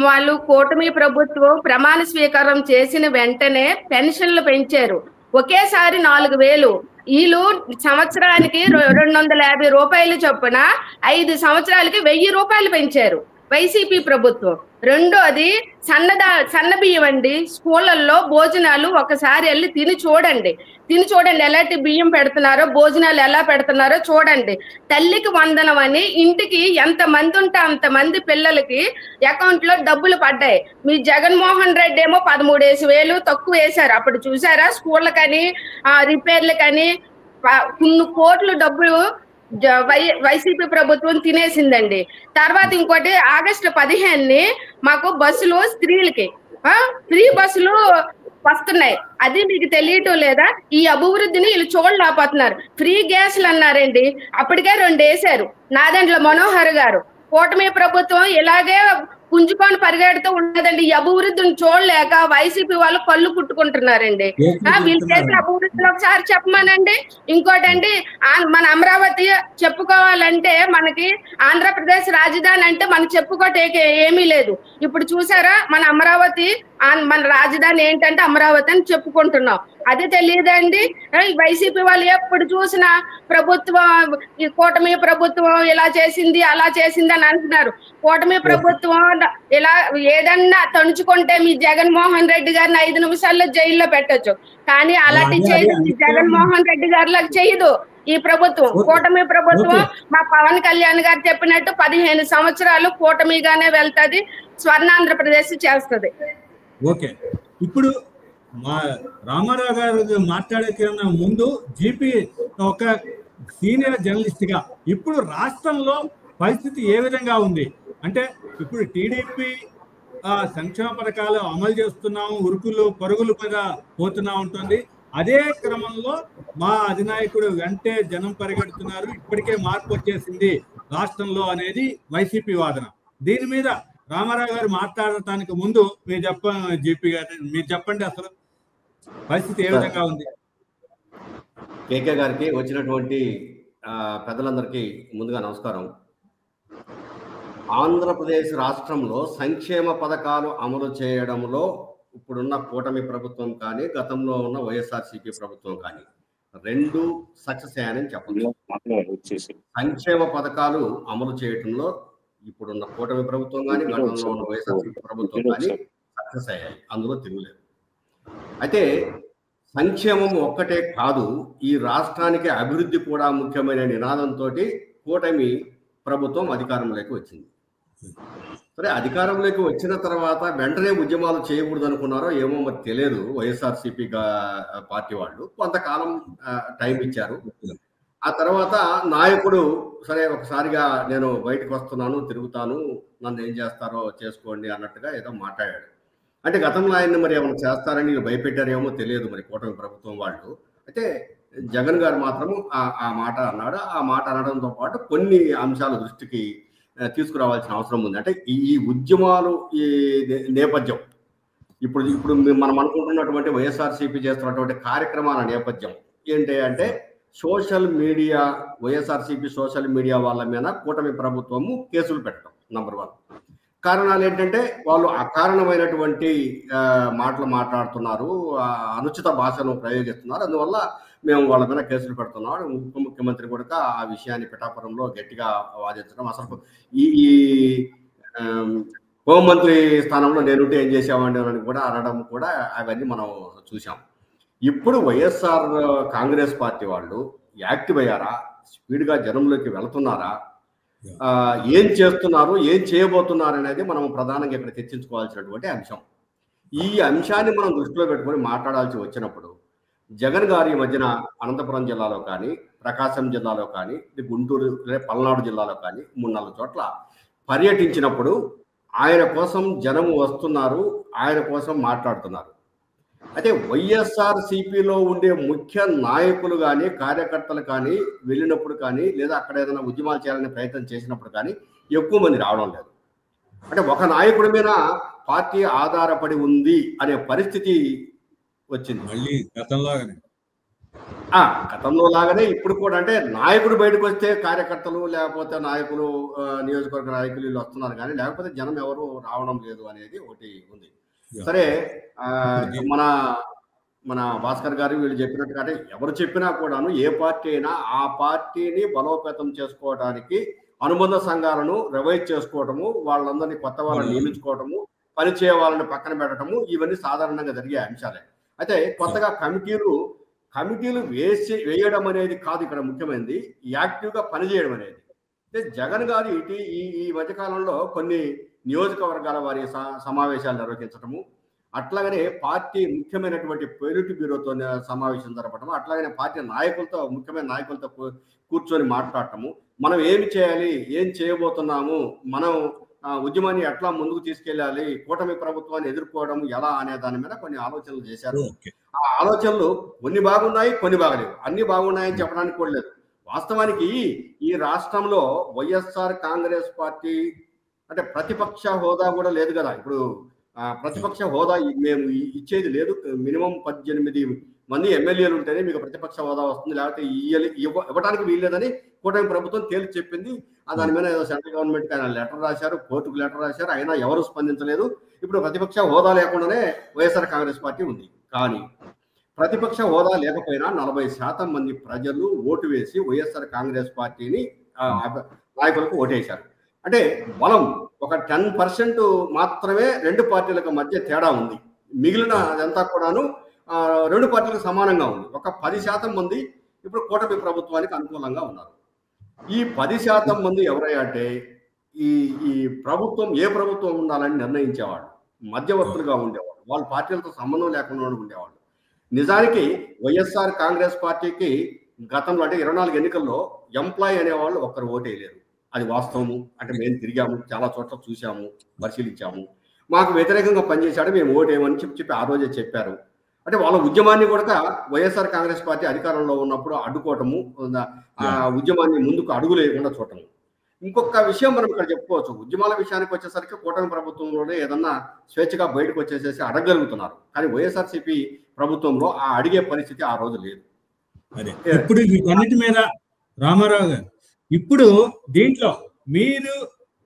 వాళ్ళు కూటమి ప్రభుత్వం ప్రమాణ స్వీకారం చేసిన వెంటనే పెన్షన్లు పెంచారు, ఒకేసారి 4000. వీళ్ళు సంవత్సరానికి 250 రూపాయలు చొప్పున 5 సంవత్సరాలకి 1000 రూపాయలు పెంచారు. వైసీపీ ప్రభుత్వం. రెండోది సన్న బియ్యం అండి. స్కూళ్ళల్లో భోజనాలు ఒకసారి వెళ్ళి తిని చూడండి, ఎలాంటి బియ్యం పెడుతున్నారో, భోజనాలు ఎలా పెడుతున్నారో చూడండి. తల్లికి వందనం అని ఇంటికి ఎంత మంది ఉంటే అంతమంది పిల్లలకి అకౌంట్ లో డబ్బులు పడ్డాయి. మీ జగన్మోహన్ రెడ్డి ఏమో 13,000 తక్కువ వేశారు. అప్పుడు చూసారా స్కూళ్ళకని రిపేర్లకని కొన్ని కోట్లు డబ్బులు వైసీపీ ప్రభుత్వం తినేసిందండి. తర్వాత ఇంకోటి ఆగస్టు 15 మాకు బస్సులు స్త్రీలకి ఫ్రీ బస్సులు వస్తున్నాయి. అది మీకు తెలియటం లేదా? ఈ అభివృద్ధిని వీళ్ళు చూడలేకపోతున్నారు. ఫ్రీ గ్యాస్లు అన్నారండి, అప్పటికే 2 వేశారు. నాదెండ్ల మనోహర్ గారు. కూటమి ప్రభుత్వం ఇలాగే పుంజుకొని పరిగెడుతూ ఉండదండి. ఈ అభివృద్ధిని చూడలేక వైసీపీ వాళ్ళు కళ్ళు పుట్టుకుంటున్నారండి. వీళ్ళు చేసిన అభివృద్ధిలో ఒకసారి చెప్పమానండి. ఇంకోటండి, మన అమరావతి చెప్పుకోవాలంటే మనకి ఆంధ్రప్రదేశ్ రాజధాని అంటే మనకు చెప్పుకోవటం ఏమీ లేదు. ఇప్పుడు చూసారా మన అమరావతి, మన రాజధాని ఏంటంటే అమరావతి అని చెప్పుకుంటున్నాం. అది తెలియదండి. వైసీపీ వాళ్ళు ఎప్పుడు చూసినా ప్రభుత్వం, ఈ కూటమి ప్రభుత్వం ఇలా చేసింది అలా చేసింది అని అంటున్నారు. కూటమి ప్రభుత్వం ఇలా ఏదన్నా తణుచుకుంటే మీ జగన్మోహన్ రెడ్డి గారిని 5 నిమిషాల్లో జైల్లో పెట్టొచ్చు, కానీ అలాంటి చేయదు జగన్మోహన్ రెడ్డి గారిలాగా చేయదు ఈ ప్రభుత్వం. కూటమి ప్రభుత్వం మా పవన్ కళ్యాణ్ గారు చెప్పినట్టు 15 సంవత్సరాలు కూటమిగానే వెళ్తది, స్వర్ణాంధ్రప్రదేశ్ చేస్తుంది. ఓకే, ఇప్పుడు మా రామారావు గారు మాట్లాడే ముందు జీపీ ఒక సీనియర్ జర్నలిస్ట్ గా ఇప్పుడు రాష్ట్రంలో పరిస్థితి ఏ విధంగా ఉంది అంటే, ఇప్పుడు టీడీపీ సంక్షేమ పథకాలు అమలు చేస్తున్నాము, ఉరుకులు పరుగులు మీద పోతున్నా ఉంటుంది. అదే క్రమంలో మా అధినాయకుడు వెంటే జనం పరిగెడుతున్నారు, ఇప్పటికే మార్పు వచ్చేసింది రాష్ట్రంలో అనేది వైసీపీ వాదన. దీని మీద రామారావు గారు మాట్లాడటానికి ముందు మీరు జీపీ గారు మీరు చెప్పండి, అసలు పరిస్థితి ఏ విధంగా ఉంది? కేకే గారికి, వచ్చినటువంటి పెద్దలందరికీ ముందుగా నమస్కారం. ఆంధ్రప్రదేశ్ రాష్ట్రంలో సంక్షేమ పథకాలు అమలు చేయడంలో ఇప్పుడున్న కూటమి ప్రభుత్వం కానీ గతంలో ఉన్న వైఎస్ఆర్సీపీ ప్రభుత్వం కానీ 2 సక్సెస్ అయ్యాయని చెప్పచ్చు. సంక్షేమ పథకాలు అమలు చేయడంలో ఇప్పుడున్న కూటమి ప్రభుత్వం కానీ గతంలో ఉన్న వైఎస్ఆర్సీపీ ప్రభుత్వం కానీ సక్సెస్ అయ్యాయి, అందులో తిరుగులేదు. అయితే సంక్షేమం ఒక్కటే కాదు, ఈ రాష్ట్రానికి అభివృద్ధి కూడా ముఖ్యమైన నినాదంతో కూటమి ప్రభుత్వం అధికారంలోకి వచ్చింది. సరే, అధికారంలోకి వచ్చిన తర్వాత వెంటనే ఉద్యమాలు చేయకూడదు అనుకున్నారో ఏమో మరి తెలియదు. వైఎస్ఆర్సీపీ పార్టీ వాళ్ళు కొంతకాలం టైం ఇచ్చారు. ఆ తర్వాత నాయకుడు సరే ఒకసారిగా నేను బయటకు వస్తున్నాను, తిరుగుతాను, నన్ను ఏం చేస్తారో చేసుకోండి అన్నట్టుగా ఏదో మాట్లాడాడు. అంటే గతంలో ఆయన్ని మరి ఏమైనా చేస్తారని భయపెట్టారేమో తెలియదు మరి కూటమి ప్రభుత్వం వాళ్ళు. అయితే జగన్ గారు మాత్రం ఆ మాట అన్నాడు. ఆ మాట అనడంతో పాటు కొన్ని అంశాల దృష్టికి తీసుకురావాల్సిన అవసరం ఉంది. అంటే ఈ ఉద్యమాలు ఈ నేపథ్యం ఇప్పుడు మనం అనుకుంటున్నటువంటి వైఎస్ఆర్సీపీ చేస్తున్నటువంటి కార్యక్రమాల నేపథ్యం ఏంటి అంటే, social media, YSRCP social media వాళ్ళ మీద కూటమి ప్రభుత్వము కేసులు పెట్టడం నంబర్ 1. కారణాలు ఏంటంటే వాళ్ళు అకారణమైనటువంటి మాటలు మాట్లాడుతున్నారు, అనుచిత భాషను ప్రయోగిస్తున్నారు, అందువల్ల మేము వాళ్ళ మీద కేసులు పెడుతున్నాం. ఉప ముఖ్యమంత్రి కూడా ఆ విషయాన్ని పిఠాపురంలో గట్టిగా వాదించడం, అసలు ఈ హోంమంత్రి స్థానంలో నేనుంటే ఏం చేసామండి అని కూడా అనడం కూడా అవన్నీ మనం చూసాం. ఇప్పుడు వైఎస్ఆర్ కాంగ్రెస్ పార్టీ వాళ్ళు యాక్టివ్ అయ్యారా, స్పీడ్గా జనంలోకి వెళుతున్నారా, ఏం చేస్తున్నారు, ఏం చేయబోతున్నారు అనేది మనం ప్రధానంగా ఇక్కడ చర్చించుకోవాల్సినటువంటి అంశం. ఈ అంశాన్ని మనం దృష్టిలో పెట్టుకొని మాట్లాడాల్సి వచ్చినప్పుడు జగన్ గారి మధ్యన అనంతపురం జిల్లాలో కానీ, ప్రకాశం జిల్లాలో కానీ, గుంటూరు పల్నాడు జిల్లాలో కానీ 3-4 చోట్ల పర్యటించినప్పుడు ఆయన కోసం జనం వస్తున్నారు, ఆయన కోసం మాట్లాడుతున్నారు. అయితే వైఎస్ఆర్సీపీలో ఉండే ముఖ్య నాయకులు కానీ, కార్యకర్తలు కానీ వెళ్ళినప్పుడు కానీ, లేదా అక్కడ ఏదైనా ఉద్యమాలు చేయాలనే ప్రయత్నం చేసినప్పుడు కానీ ఎక్కువ మంది రావడం లేదు. అంటే ఒక నాయకుడి మీద పార్టీ ఆధారపడి ఉంది అనే పరిస్థితి వచ్చింది. మళ్ళీ గతంలో లాగానే ఇప్పుడు కూడా. అంటే నాయకుడు బయటకు వస్తే కార్యకర్తలు లేకపోతే నాయకులు, నియోజకవర్గ నాయకులు వీళ్ళు వస్తున్నారు కానీ లేకపోతే జనం ఎవరు రావడం లేదు అనేది ఒకటి ఉంది. సరే, మన భాస్కర్ గారు వీళ్ళు చెప్పినట్టుగా ఎవరు చెప్పినా కూడాను ఏ పార్టీ అయినా ఆ పార్టీని బలోపేతం చేసుకోవడానికి అనుబంధ సంఘాలను రివైజ్ చేసుకోవటము, వాళ్ళందరినీ కొత్త వాళ్ళని నియమించుకోవటము, పనిచేయ వాళ్ళని పక్కన పెట్టడము, ఇవన్నీ సాధారణంగా జరిగే అంశాలే. అయితే కొత్తగా కమిటీలు వేయడం అనేది కాదు ఇక్కడ ముఖ్యమైనది, యాక్టివ్గా పనిచేయడం అనేది. అంటే జగన్ గారు ఈ మధ్యకాలంలో కొన్ని నియోజకవర్గాల వారి సమావేశాలు నిర్వహించడము, అట్లాగనే పార్టీ ముఖ్యమైనటువంటి పొలిట్ బ్యూరోతో సమావేశం జరపడము, అట్లాగనే పార్టీ ముఖ్యమైన నాయకులతో కూర్చొని మాట్లాడటము, మనం ఏమి చేయాలి, ఏం చేయబోతున్నాము, మనం ఉద్యమాన్ని ఎట్లా ముందుకు తీసుకెళ్ళాలి, కూటమి ప్రభుత్వాన్ని ఎదుర్కోవడం ఎలా అనే దాని మీద కొన్ని ఆలోచనలు చేశారు. ఆ ఆలోచనలు కొన్ని బాగున్నాయి, కొన్ని బాగలేవు. అన్ని బాగున్నాయని చెప్పడానికి కూడా లేదు. వాస్తవానికి ఈ రాష్ట్రంలో వైఎస్ఆర్ కాంగ్రెస్ పార్టీ అంటే ప్రతిపక్ష హోదా కూడా లేదు కదా. ఇప్పుడు ప్రతిపక్ష హోదా మేము ఇచ్చేది లేదు. మినిమం 18 మంది ఎమ్మెల్యేలు ఉంటేనే మీకు ప్రతిపక్ష హోదా వస్తుంది, లేకపోతే ఇవ్వడానికి వీల్లేదని కూటమి ప్రభుత్వం తేల్చి చెప్పింది. దాని మీద ఏదో సెంట్రల్ గవర్నమెంట్కి ఆయన లెటర్ రాశారు, కోర్టుకు లెటర్ రాశారు, అయినా ఎవరు స్పందించలేదు. ఇప్పుడు ప్రతిపక్ష హోదా లేకుండానే వైఎస్ఆర్ కాంగ్రెస్ పార్టీ ఉంది. కానీ ప్రతిపక్ష హోదా లేకపోయినా 40% మంది ప్రజలు ఓటు వేసి వైఎస్ఆర్ కాంగ్రెస్ పార్టీని నాయకులకు ఓటేశారు. అంటే బలం ఒక 10% మాత్రమే రెండు పార్టీలకు మధ్య తేడా ఉంది. మిగిలిన అదంతా కూడాను రెండు పార్టీలకు సమానంగా ఉంది. ఒక 10% మంది ఇప్పుడు కూటమి ప్రభుత్వానికి అనుకూలంగా ఉన్నారు. ఈ 10% మంది ఎవరయ్యా అంటే ఈ ప్రభుత్వం ఏ ప్రభుత్వం ఉండాలని నిర్ణయించేవాళ్ళు, మధ్యవర్తులుగా ఉండేవాళ్ళు, వాళ్ళ పార్టీలతో సంబంధం లేకుండా ఉండేవాళ్ళు. నిజానికి వైఎస్ఆర్ కాంగ్రెస్ పార్టీకి గతంలో అంటే 24 ఎన్నికల్లో ఎంప్లాయీ అనేవాళ్ళు ఒక్కరు ఓటేయలేరు. అది వాస్తవము. అంటే మేము తిరిగాము, చాలా చోట్ల చూసాము, పరిశీలించాము. మాకు వ్యతిరేకంగా పనిచేశాడు, మేము ఓటేయమని చెప్పి ఆ రోజే చెప్పారు. అంటే వాళ్ళ ఉద్యమాన్ని కూడా వైఎస్ఆర్ కాంగ్రెస్ పార్టీ అధికారంలో ఉన్నప్పుడు అడ్డుకోవటము, ఉద్యమాన్ని ముందుకు అడుగు లేకుండా చూడటము. ఇంకొక విషయం మనం ఇక్కడ చెప్పుకోవచ్చు. ఉద్యమాల విషయానికి వచ్చేసరికి కూటమి ప్రభుత్వంలోనే ఏదన్నా స్వేచ్ఛగా బయటకు వచ్చేసేసి అడగలుగుతున్నారు. కానీ వైఎస్ఆర్సీపీ ప్రభుత్వంలో అడిగే పరిస్థితి ఆ రోజు లేదు. అదే ఇప్పుడు వీటన్నిటి మీద రామారావు గారు, ఇప్పుడు దీంట్లో మీరు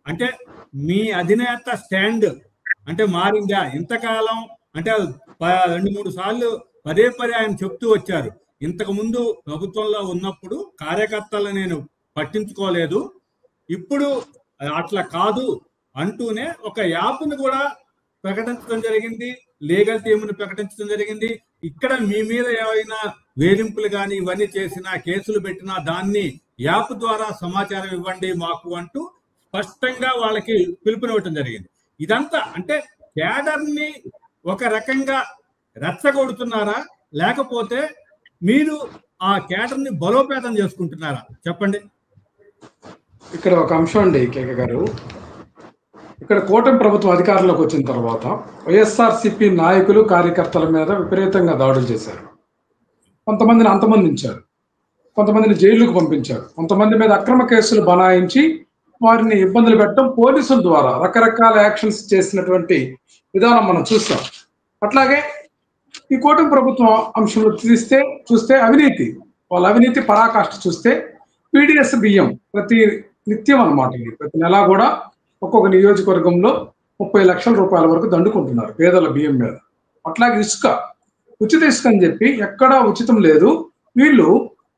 అంటే మీ అధినేత స్టాండ్ అంటే మారిందా? ఇంతకాలం అంటే 2-3 సార్లు పదే ఆయన చెప్తూ వచ్చారు, ఇంతకు ముందు ప్రభుత్వంలో ఉన్నప్పుడు కార్యకర్తలను నేను పట్టించుకోలేదు, ఇప్పుడు అట్లా కాదు అంటూనే ఒక యాప్ను కూడా ప్రకటించడం జరిగింది, లీగల్ టీంను ప్రకటించడం జరిగింది. ఇక్కడ మీ మీద ఏమైనా వేధింపులు కానీ ఇవన్నీ చేసినా, కేసులు పెట్టినా దాన్ని యాప్ ద్వారా సమాచారం ఇవ్వండి మాకు అంటూ స్పష్టంగా వాళ్ళకి పిలుపునివ్వటం జరిగింది. ఇదంతా అంటే క్యాడర్ని ఒక రకంగా రెచ్చగొడుతున్నారా, లేకపోతే మీరు ఆ క్యాడర్ని బలోపేతం చేసుకుంటున్నారా? చెప్పండి. ఇక్కడ ఒక అంశం అండి కేకే గారు, ఇక్కడ కూటమి ప్రభుత్వం అధికారంలోకి వచ్చిన తర్వాత వైఎస్ఆర్సీపీ నాయకులు కార్యకర్తల మీద విపరీతంగా దాడులు చేశారు. కొంతమందిని అంతమందించారు, కొంతమందిని జైలుకు పంపించారు, కొంతమంది మీద అక్రమ కేసులు బనాయించి వారిని ఇబ్బందులు పెట్టడం, పోలీసుల ద్వారా రకరకాల యాక్షన్స్ చేసినటువంటి విధానం మనం చూస్తాం. అట్లాగే ఈ కూటమి ప్రభుత్వం అంశంలో చూస్తే అవినీతి, వాళ్ళ అవినీతి పరాకాష్ఠ చూస్తే పీడిఎస్ బియ్యం ప్రతి నిత్యం అన్నమాట, ప్రతి నెలా కూడా ఒక్కొక్క నియోజకవర్గంలో 30 లక్షల రూపాయల వరకు దండుకుంటున్నారు పేదల బియ్యం మీద. అట్లాగే ఉచిత ఇసుక అని చెప్పి ఎక్కడా ఉచితం లేదు. వీళ్ళు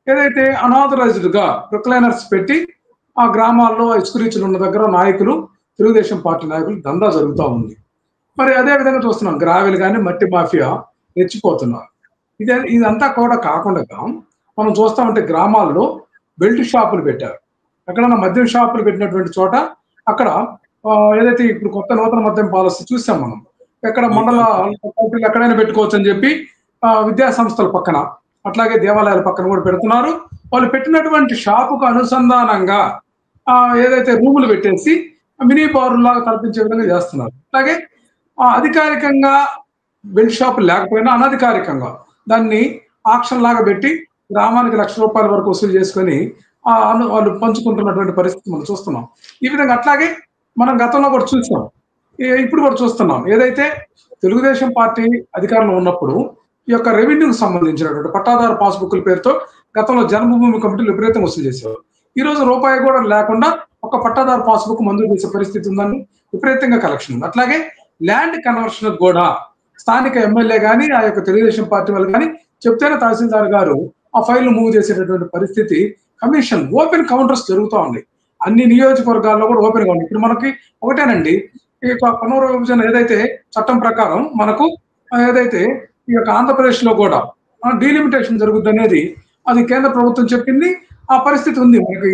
ఏదైతే అనాథరైజ్డ్ గా ప్రొక్లైనర్స్ పెట్టి ఆ గ్రామాల్లో ఇసుక రీచులు ఉన్న దగ్గర నాయకులు, తెలుగుదేశం పార్టీ నాయకులు దందా జరుగుతూ ఉంది. మరి అదే విధంగా చూస్తున్నాం, గ్రావెల్ కానీ మట్టి మాఫియా రెచ్చిపోతున్నారు. ఇదంతా కూడా కాకుండా మనం చూస్తా ఉంటే గ్రామాల్లో బెల్ట్ షాపులు పెట్టారు. ఎక్కడన్నా మద్యం షాపులు పెట్టినటువంటి చోట అక్కడ ఏదైతే ఇప్పుడు కొత్త నూతన మద్యం పాలసీ చూసాం మనం, ఎక్కడ మండల ఎక్కడైనా పెట్టుకోవచ్చు అని చెప్పి విద్యా సంస్థల పక్కన, అట్లాగే దేవాలయాల పక్కన కూడా పెడుతున్నారు. వాళ్ళు పెట్టినటువంటి షాపుకు అనుసంధానంగా ఏదైతే రూములు పెట్టేసి మినీ బారులాగా కల్పించే విధంగా చేస్తున్నారు. అట్లాగే అధికారికంగా బెల్ట్ షాపులు లేకపోయినా అనధికారికంగా దాన్ని ఆక్షన్ లాగా పెట్టి గ్రామానికి ₹1,00,000 వరకు వసూలు చేసుకొని వాళ్ళు పంచుకుంటున్నటువంటి పరిస్థితి మనం చూస్తున్నాం. ఈ విధంగా అట్లాగే మనం గతంలో కూడా చూసాం, ఇప్పుడు కూడా చూస్తున్నాం. ఏదైతే తెలుగుదేశం పార్టీ అధికారంలో ఉన్నప్పుడు ఈ యొక్క రెవెన్యూకి సంబంధించినటువంటి పట్టాదారు పాస్బుక్ల పేరుతో గతంలో జన్మభూమి కమిటీలు విపరీతంగా వసూలు చేసేవారు. ఈ రోజు రూపాయి కూడా లేకుండా ఒక పట్టాదారు పాస్బుక్ మంజూరు చేసే పరిస్థితి ఉందని విపరీతంగా కలెక్షన్ ఉంది. అట్లాగే ల్యాండ్ కన్వర్షన్ కూడా స్థానిక ఎమ్మెల్యే కానీ ఆ యొక్క తెలుగుదేశం పార్టీ వాళ్ళు కానీ చెప్తేనే తహసీల్దార్ గారు ఆ ఫైల్ మూవ్ చేసేటటువంటి పరిస్థితి, కమిషన్ ఓపెన్ కౌంటర్స్ జరుగుతూ ఉన్నాయి. అన్ని నియోజకవర్గాల్లో కూడా ఓపెన్ గా ఉంది. ఇప్పుడు మనకి ఒకటేనండి, ఈ యొక్క పునర్విభజన ఏదైతే చట్టం ప్రకారం మనకు ఏదైతే ఈ యొక్క ఆంధ్రప్రదేశ్ లో కూడా డీలిమిటేషన్ జరుగుద్ది అనేది అది కేంద్ర ప్రభుత్వం చెప్పింది. ఆ పరిస్థితి ఉంది మనకి.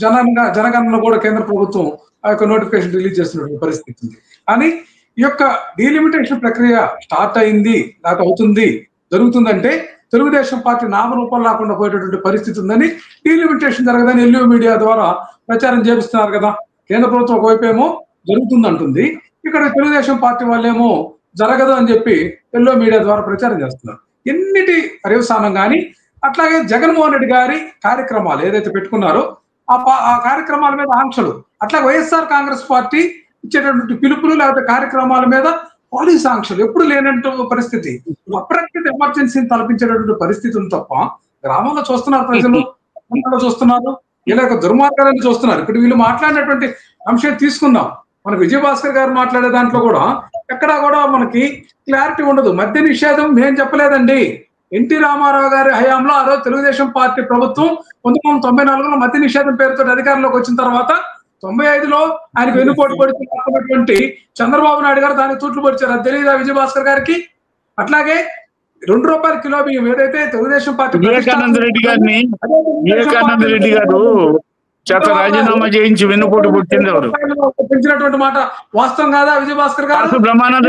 జనగణన కూడా కేంద్ర ప్రభుత్వం ఆ యొక్క నోటిఫికేషన్ రిలీజ్ చేస్తున్నటువంటి పరిస్థితి ఉంది. కానీ ఈ యొక్క డీలిమిటేషన్ ప్రక్రియ స్టార్ట్ అయింది, నాకు అవుతుంది, జరుగుతుందంటే తెలుగుదేశం పార్టీ నామరూపం లేకుండా పోయేటటువంటి పరిస్థితి ఉందని, డీలిమిటేషన్ జరగదని ఎల్యూ మీడియా ద్వారా ప్రచారం చేపిస్తున్నారు కదా. కేంద్ర ప్రభుత్వం ఒకవైపు ఏమో జరుగుతుంది అంటుంది, ఇక్కడ తెలుగుదేశం పార్టీ వాళ్ళేమో జరగదు అని చెప్పి ఎల్లో మీడియా ద్వారా ప్రచారం చేస్తున్నారు. ఎన్నిటి పర్యవసానం కానీ అట్లాగే జగన్మోహన్ రెడ్డి గారి కార్యక్రమాలు ఏదైతే పెట్టుకున్నారో ఆ కార్యక్రమాల మీద ఆంక్షలు, అట్లా వైఎస్ఆర్ కాంగ్రెస్ పార్టీ ఇచ్చేటటువంటి పిలుపులు లేకపోతే కార్యక్రమాల మీద పోలీస్ ఆంక్షలు ఎప్పుడు లేనటువంటి పరిస్థితి. అప్రకృత ఎమర్జెన్సీని తలపించేటటువంటి పరిస్థితి ఉంది తప్ప గ్రామాల్లో చూస్తున్నారు, ప్రజలు చూస్తున్నారు, ఇలా దుర్మార్గాలను చూస్తున్నారు. ఇప్పుడు వీళ్ళు మాట్లాడినటువంటి అంశం తీసుకుందాం, మన విజయభాస్కర్ గారు మాట్లాడే దాంట్లో కూడా ఎక్కడా కూడా మనకి క్లారిటీ ఉండదు. మద్య నిషేధం మేము చెప్పలేదండి, ఎన్టీ రామారావు గారి హయాంలో ఆ రోజు తెలుగుదేశం పార్టీ ప్రభుత్వం 1994లో మద్య నిషేధం పేరుతో అధికారంలోకి వచ్చిన తర్వాత 95లో ఆయనకు వెన్నుపోటు పడుతున్నటువంటి చంద్రబాబు నాయుడు గారు దానికి తూట్లు పొడిచారు. అది తెలియదా విజయభాస్కర్ గారికి? అట్లాగే ₹2 కిలో బియ్యం ఏదైతే తెలుగుదేశం పార్టీ వివేకానంద రెడ్డి గారు చేత రాజీనామా చేయించి వెన్నుపోటు పుట్టింది ఎవరు? పెంచినటువంటి మాట వాస్తవం కాదా విజయభాస్కర్ గారు? కాసు బ్రహ్మానంద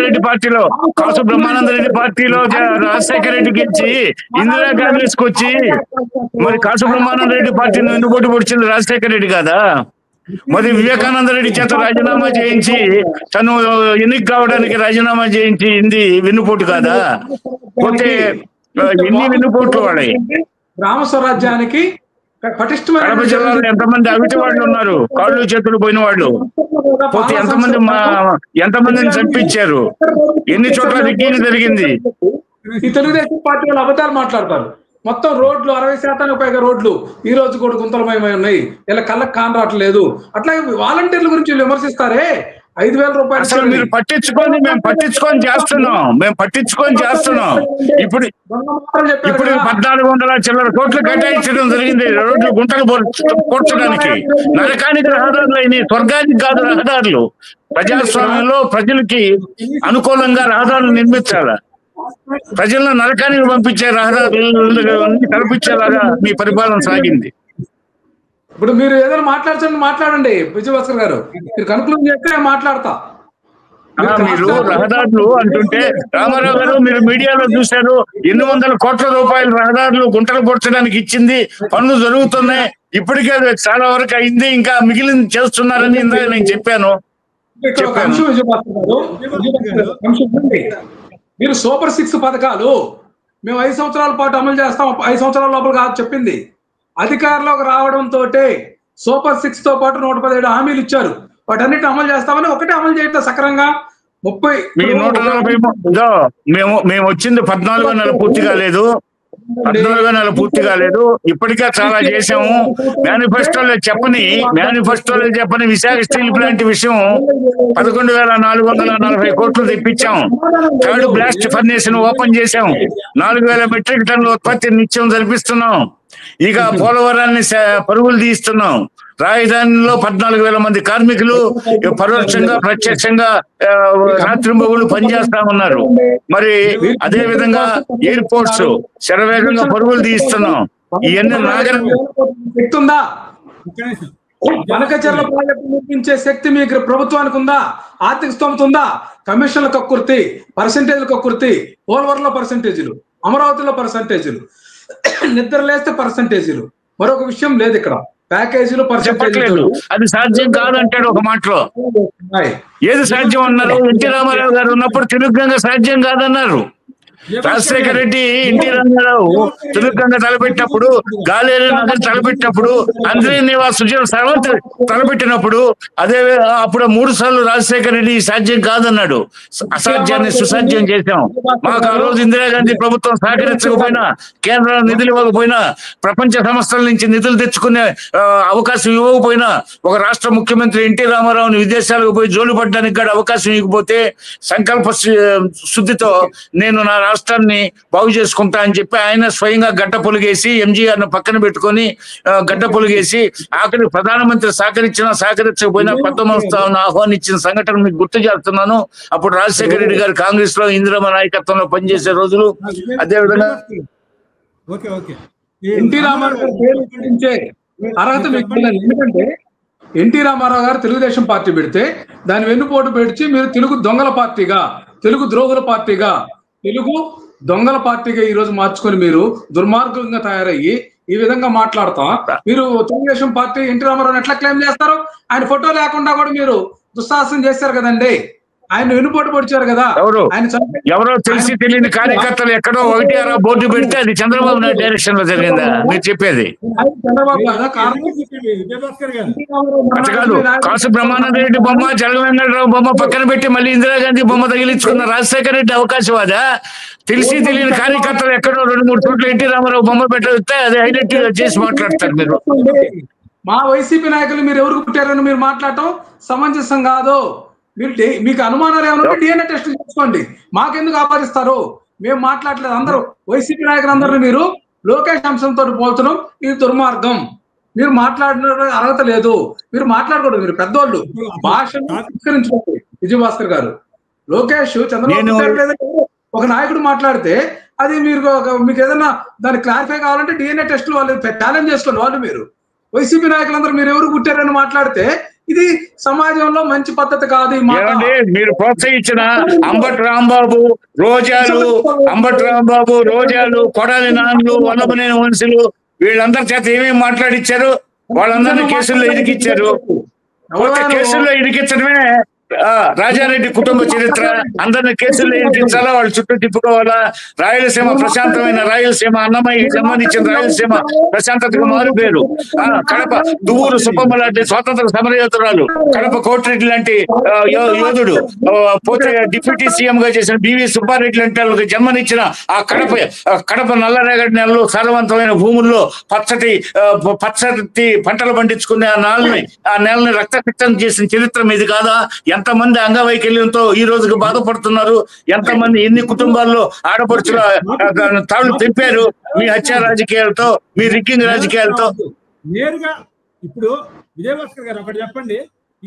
రెడ్డి పార్టీలో రాజశేఖర రెడ్డి గెలిచి ఇందిరా కాంగ్రెస్ కు వచ్చి మరి కాసు బ్రహ్మానంద రెడ్డి పార్టీని వెన్నుపోటు పొడిచింది రాజశేఖర రెడ్డి కాదా? మరి వివేకానంద రెడ్డి చేత రాజీనామా చేయించి తను ఎన్నిక కావడానికి రాజీనామా చేయించి ఇంది వెన్నుపోటు కాదా? పోతే ఎన్ని వెన్నుపోట్లు వాడాయి? గ్రామ స్వరాజ్యానికి కడప జిల్లాలో ఎంతమంది అవిటి వాళ్ళు ఉన్నారు, కాళ్ళు చేతులు పోయిన వాళ్ళు? పోతే ఎంతమందిని చంపించారు? ఎన్ని చోట్ల రిగ్గీలు జరిగింది? ఈ తెలుగుదేశం పార్టీ వాళ్ళు అబద్ధాలు మాట్లాడతారు. మొత్తం రోడ్లు 60% పైగా రోడ్లు ఈ రోజు కూడా గుంతలమయమై ఉన్నాయి, ఇలా కళ్ళకు కాన్ రావట్లేదు. అట్లాగే వాలంటీర్ల గురించి విమర్శిస్తారే, 5,000 రూపాయలు అసలు మీరు మేము పట్టించుకొని చేస్తున్నాం. ఇప్పుడు 1,400 చిల్లర కోట్లు కేటాయించడం జరిగింది రోడ్లు గుంటలు పోడ్చడానికి. నరకానికి రహదారులు అయినాయి, స్వర్గానికి కాదు రహదారులు. ప్రజాస్వామ్యంలో ప్రజలకి అనుకూలంగా రహదారులు నిర్మించాలా, ప్రజలను నరకానికి పంపించే రహదారులు కల్పించేలాగా మీ పరిపాలన సాగింది. ఇప్పుడు మీరు ఏదైనా మాట్లాడండి విజయభాస్కర్ గారు, మీరు కన్క్లూడ్ చేస్తే మాట్లాడతా. మీరు రహదారులు అంటుంటే రామారావు గారు మీరు మీడియాలో చూశారు, 800 కోట్ల రూపాయలు రహదారులు గుంటలు పొడ్చడానికి ఇచ్చింది, పనులు జరుగుతున్నాయి, ఇప్పటికే చాలా వరకు అయింది, ఇంకా మిగిలింది చేస్తున్నారని ఇందాక నేను చెప్పాను. మీరు సూపర్ 6 పథకాలు మేము 5 సంవత్సరాల పాటు అమలు చేస్తాం, 5 సంవత్సరాల లోపల కాదు చెప్పింది. అధికారంలోకి రావడంతో సూపర్ 6 తో పాటు 117 హామీలు ఇచ్చారు, వాటన్నిటి అమలు చేస్తామని ఒకటే అమలు చేయట్లేదు సక్రంగా. 140 మేము వచ్చింది 14వ నెల పూర్తి కాలేదు, ఇప్పటికే చాలా చేసాము. మేనిఫెస్టోలో చెప్పని విశాఖ స్టీల్ ప్లాంట్ విషయం 11,440 కోట్లు తెప్పించాం. థర్డ్ బ్లాస్ట్ ఫర్నేస్ ను ఓపెన్ చేశాం. 4,000 మెట్రిక్ టన్నుల ఉత్పత్తి నిత్యం జరిపిస్తున్నాం. ఇక పోలవరాన్ని పరుగులు తీస్తున్నాం. రాజధానిలో 14,000 మంది కార్మికులు పరోక్షంగా ప్రత్యక్షంగా రాత్రింబగుళ్ళు పనిచేస్తా ఉన్నారు. మరి అదే విధంగా ఎయిర్పోర్ట్స్ శరవేగంగా పరుగులు తీస్తున్నాం. ఇవన్నీ శక్తుందా? బనకచెర్ల ప్రాజెక్టు నిర్మించే శక్తి మీ ప్రభుత్వానికి ఉందా? ఆర్థిక స్తోమత ఉందా? కమిషన్ల కక్కుర్తి, పర్సెంటేజ్ల కక్కుర్తి, పోలవరంలో పర్సెంటేజీలు, అమరావతిలో పర్సెంటేజీలు, నిద్ర లేస్తే పర్సెంటేజీలు, మరొక విషయం లేదు ఇక్కడ. ప్యాకేజీలు చెప్పట్లేదు, అది సాధ్యం కాదంటాడు ఒక మాటలో. ఏది సాధ్యం అన్నారు? ఎన్టీ రామారావు గారు ఉన్నప్పుడు తెలుగుగంగ సాధ్యం కాదన్నారు. రాజశేఖర రెడ్డి ఎన్టీ రామారావు తెలుగుగంగ తలపెట్టినప్పుడు, గాలేరు నగర్ తలపెట్టినప్పుడు, అంద్రే నివాస్ సుజల సర్వంత్ తలపెట్టినప్పుడు అప్పుడు 3 సార్లు రాజశేఖర రెడ్డి సాధ్యం కాదన్నాడు. అసాధ్యాన్ని సుసాధ్యం చేశాం. మాకు ఆ రోజు ఇందిరాగాంధీ ప్రభుత్వం సహకరించకపోయినా, కేంద్రం నిధులు ఇవ్వకపోయినా, ప్రపంచ సంస్థల నుంచి నిధులు తెచ్చుకునే అవకాశం ఇవ్వకపోయినా, ఒక రాష్ట్ర ముఖ్యమంత్రి ఎన్టీ రామారావుని విదేశాలకు పోయి జోలు పడ్డానికి కూడా అవకాశం ఇవ్వకపోతే, సంకల్ప శుద్ధితో నేను నా రాష్ట్రాన్ని బాగు చేసుకుంటా అని చెప్పి ఆయన స్వయంగా గడ్డ పొలిగేసి ఎంజీఆర్ను పక్కన పెట్టుకొని గడ్డ పొలిగేసి ఆఖరి ప్రధానమంత్రి సహకరించకపోయినా 19వ స్థానం ఆహ్వానించిన సంఘటన మీకు గుర్తు చేస్తున్నాను. అప్పుడు రాజశేఖర రెడ్డి గారు కాంగ్రెస్ లో ఇందిరమ్మ నాయకత్వంలో పనిచేసే రోజులు. అదేవిధంగా ఎన్టీ రామారావు గారు పేరు ఉచ్చరించే అర్హత మీకు లేదు. ఎందుకంటే ఎన్టీ రామారావు గారు తెలుగుదేశం పార్టీ పెడితే దాని వెన్నుపోటు పెడిచి మీరు తెలుగు దొంగల పార్టీగా, తెలుగు ద్రోహుల పార్టీగా, తెలుగు దొంగల పార్టీగా ఈ రోజు మార్చుకొని మీరు దుర్మార్గంగా తయారయ్యి ఈ విధంగా మాట్లాడతా మీరు తెలుగుదేశం పార్టీ ఎన్టీ రామారావు ఎట్లా క్లెయిమ్ చేస్తారు? ఆయన ఫోటో లేకుండా కూడా మీరు దుస్సాహసం చేశారు కదండి. ఆయన వెన్నుపోటు పొడిచారు కదా. ఎవరో తెలిసి తెలియని కార్యకర్తలు ఎక్కడో 1-6 బోర్డు పెడితే అది చంద్రబాబు నాయుడు డైరెక్షన్ లో జరిగిందా మీరు చెప్పేది? కాదు, కాసు బ్రహ్మానంద రెడ్డి బొమ్మ, జగన్మోహన్ బొమ్మ పక్కన పెట్టి మళ్ళీ ఇందిరాగాంధీ బొమ్మ తగిలించుకున్న రాజశేఖర రెడ్డి అవకాశవాదా? తెలిసి తెలియని కార్యకర్తలు ఎక్కడో 2-3 చోట్ల ఎన్టీ రామారావు బొమ్మ పెట్టితే అది హైలైట్ చేసి మాట్లాడతారు మీరు. మా వైసీపీ నాయకులు మీరు ఎవరికి పుట్టారని మీరు మాట్లాడటం సమంజసం కాదు. మీరు మీకు అనుమానాలు ఏమన్నా డిఎన్ఏ టెస్ట్ చేసుకోండి. మాకెందుకు ఆపాదిస్తారు? మేము మాట్లాడలేదు. అందరూ వైసీపీ నాయకులందరినీ మీరు లోకేష్ అంశంతో పోల్చడం ఇది దుర్మార్గం. మీరు మాట్లాడిన అర్హత లేదు. మీరు మాట్లాడకూడదు. మీరు పెద్దోళ్ళు, భాషను సంస్కరించుకోండి. విజయభాస్కర్ గారు, లోకేష్ చంద్రబాబు ఒక నాయకుడు మాట్లాడితే అది మీరు మీకు ఏదైనా దాన్ని క్లారిఫై కావాలంటే డిఎన్ఏ టెస్టులు వాళ్ళు ఛాలెంజ్ చేసుకోండి. వాళ్ళు మీరు వైసీపీ నాయకులందరూ మీరు ఎవరు పుట్టారని మాట్లాడితే ఇది సమాజంలో మంచి పద్ధతి కాదు. మీరు ప్రోత్సహించిన అంబటి రాంబాబు, రోజాలు, కొడాలి నాన్లు, వల్లభనేని వంశీలు వీళ్ళందరి చేత ఏమేమి మాట్లాడిచ్చారు? వాళ్ళందరినీ కేసుల్లో ఇరికిచ్చారు. కేసుల్లో ఇరికించడమే రాజారెడ్డి కుటుంబ చరిత్ర. అందరినీ కేసుల్లో ఇరికించాలా, వాళ్ళు చుట్టూ తిప్పుకోవాలా? రాయలసీమ ప్రశాంతమైన రాయలసీమ, అన్నమయ్య జన్మనిచ్చిన రాయలసీమ ప్రశాంతతకు మారు పేరు. కడప దువ్వూరు సుబ్బమ్మ లాంటి స్వాతంత్ర సమరయోధురాలు, కడప కోటిరెడ్డి లాంటి యోధుడు, పోతే డిప్యూటీ సీఎం గా చేసిన బివి సుబ్బారెడ్డి లాంటి వాళ్ళకి జన్మనిచ్చిన ఆ కడప నల్లరేగడి నెలలు సారవంతమైన భూముల్లో పచ్చటి పంటలు పండించుకునే ఆ నేలని రక్తపిక్తం చేసిన చరిత్ర మీది కాదా? ఎంతమంది అంగవైకల్యంతో ఈ రోజుకి బాధపడుతున్నారు? ఎంతమంది, ఎన్ని కుటుంబాల్లో ఆడపడుచుల తాళ్ళు తెంపారు మీ హత్య రాజకీయాలతో, మీ రిగ్గింగ్ రాజకీయాలతో? నేరుగా ఇప్పుడు విజయభాస్కర్ గారు ఒకటి చెప్పండి.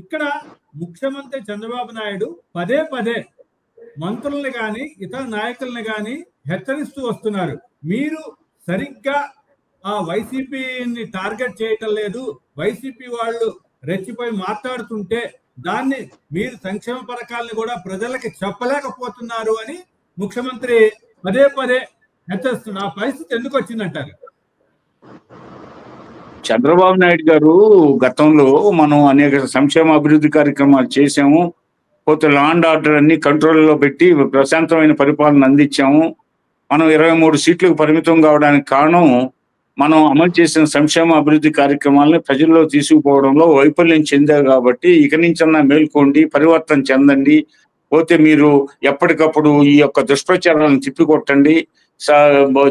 ఇక్కడ ముఖ్యమంత్రి చంద్రబాబు నాయుడు పదే మంత్రుల్ని గాని ఇతర నాయకుల్ని గాని హెచ్చరిస్తూ వస్తున్నారు. మీరు సరిగ్గా ఆ వైసీపీని టార్గెట్ చేయటం లేదు, వైసీపీ వాళ్ళు రెచ్చిపోయి మాట్లాడుతుంటే దాన్ని మీరు సంక్షేమ పథకాలను కూడా ప్రజలకి చెప్పలేకపోతున్నారు అని ముఖ్యమంత్రి పదే హెచ్చరిస్తున్న ఆ పరిస్థితి ఎందుకు వచ్చిందంటారు? చంద్రబాబు నాయుడు గారు గతంలో మనం అనేక సంక్షేమ అభివృద్ధి కార్యక్రమాలు చేశాము. పోతే లా అండ్ ఆర్డర్ అన్ని కంట్రోల్లో పెట్టి ప్రశాంతమైన పరిపాలన అందించాము. మనం 23 సీట్లకు పరిమితం కావడానికి కారణం మనం అమలు చేసిన సంక్షేమ అభివృద్ధి కార్యక్రమాలను ప్రజల్లో తీసుకుపోవడంలో వైఫల్యం చెందారు. కాబట్టి ఇక నుంచన్నా మేల్కోండి, పరివర్తన చెందండి. పోతే మీరు ఎప్పటికప్పుడు ఈ యొక్క దుష్ప్రచారాలను తిప్పికొట్టండి.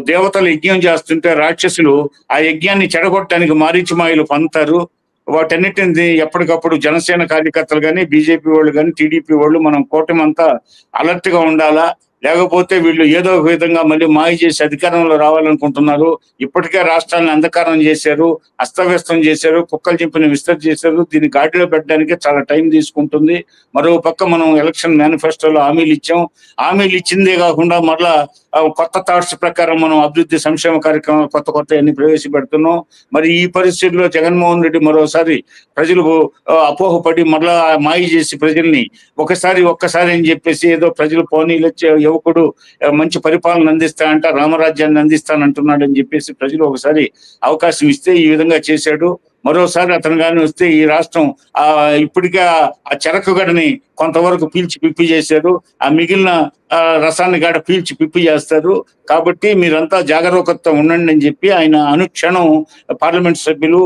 దేవతలు యజ్ఞం చేస్తుంటే రాక్షసులు ఆ యజ్ఞాన్ని చెడగొట్టడానికి మారీచిమాయలు పంతారు. వాటన్నిటిని ఎప్పటికప్పుడు జనసేన కార్యకర్తలు కానీ, బీజేపీ వాళ్ళు కానీ, టీడీపీ వాళ్ళు మనం కూటమంతా అలర్ట్ గా ఉండాలా. లేకపోతే వీళ్ళు ఏదో ఒక విధంగా మళ్ళీ మాయ చేసి అధికారంలో రావాలనుకుంటున్నారు. ఇప్పటికే రాష్ట్రాన్ని అంధకారం చేశారు, అస్తవ్యస్తం చేశారు, కుక్కలు చింపిన విస్తృతి చేశారు. దీన్ని గాడిలో పెట్టడానికి చాలా టైం తీసుకుంటుంది. మరో పక్క మనం ఎలక్షన్ మేనిఫెస్టోలో హామీలు ఇచ్చాం. హామీలు ఇచ్చిందే కాకుండా మరలా కొత్త థాట్స్ ప్రకారం మనం అభివృద్ధి సంక్షేమ కార్యక్రమాలు కొత్త అన్ని ప్రవేశపెడుతున్నాం. మరి ఈ పరిస్థితుల్లో జగన్మోహన్ రెడ్డి మరోసారి ప్రజలు అపోహపడి మరలా మాయ చేసి ప్రజల్ని ఒక్కసారి అని చెప్పేసి ఏదో ప్రజలు పోనీలు వచ్చే యువకుడు మంచి పరిపాలన అందిస్తానంట, రామరాజ్యాన్ని అందిస్తానంటున్నాడు అని చెప్పేసి ప్రజలు ఒకసారి అవకాశం ఇస్తే ఈ విధంగా చేశాడు. మరోసారి అతను కానీ వస్తే ఈ రాష్ట్రం ఇప్పటికే ఆ చెరకు గడని కొంతవరకు పీల్చి పిప్పి చేశారు. ఆ మిగిలిన రసాన్ని గడ పీల్చి పిప్పి చేస్తారు. కాబట్టి మీరంతా జాగరూకతతో ఉండండి అని చెప్పి ఆయన అనుక్షణం పార్లమెంట్ సభ్యులు,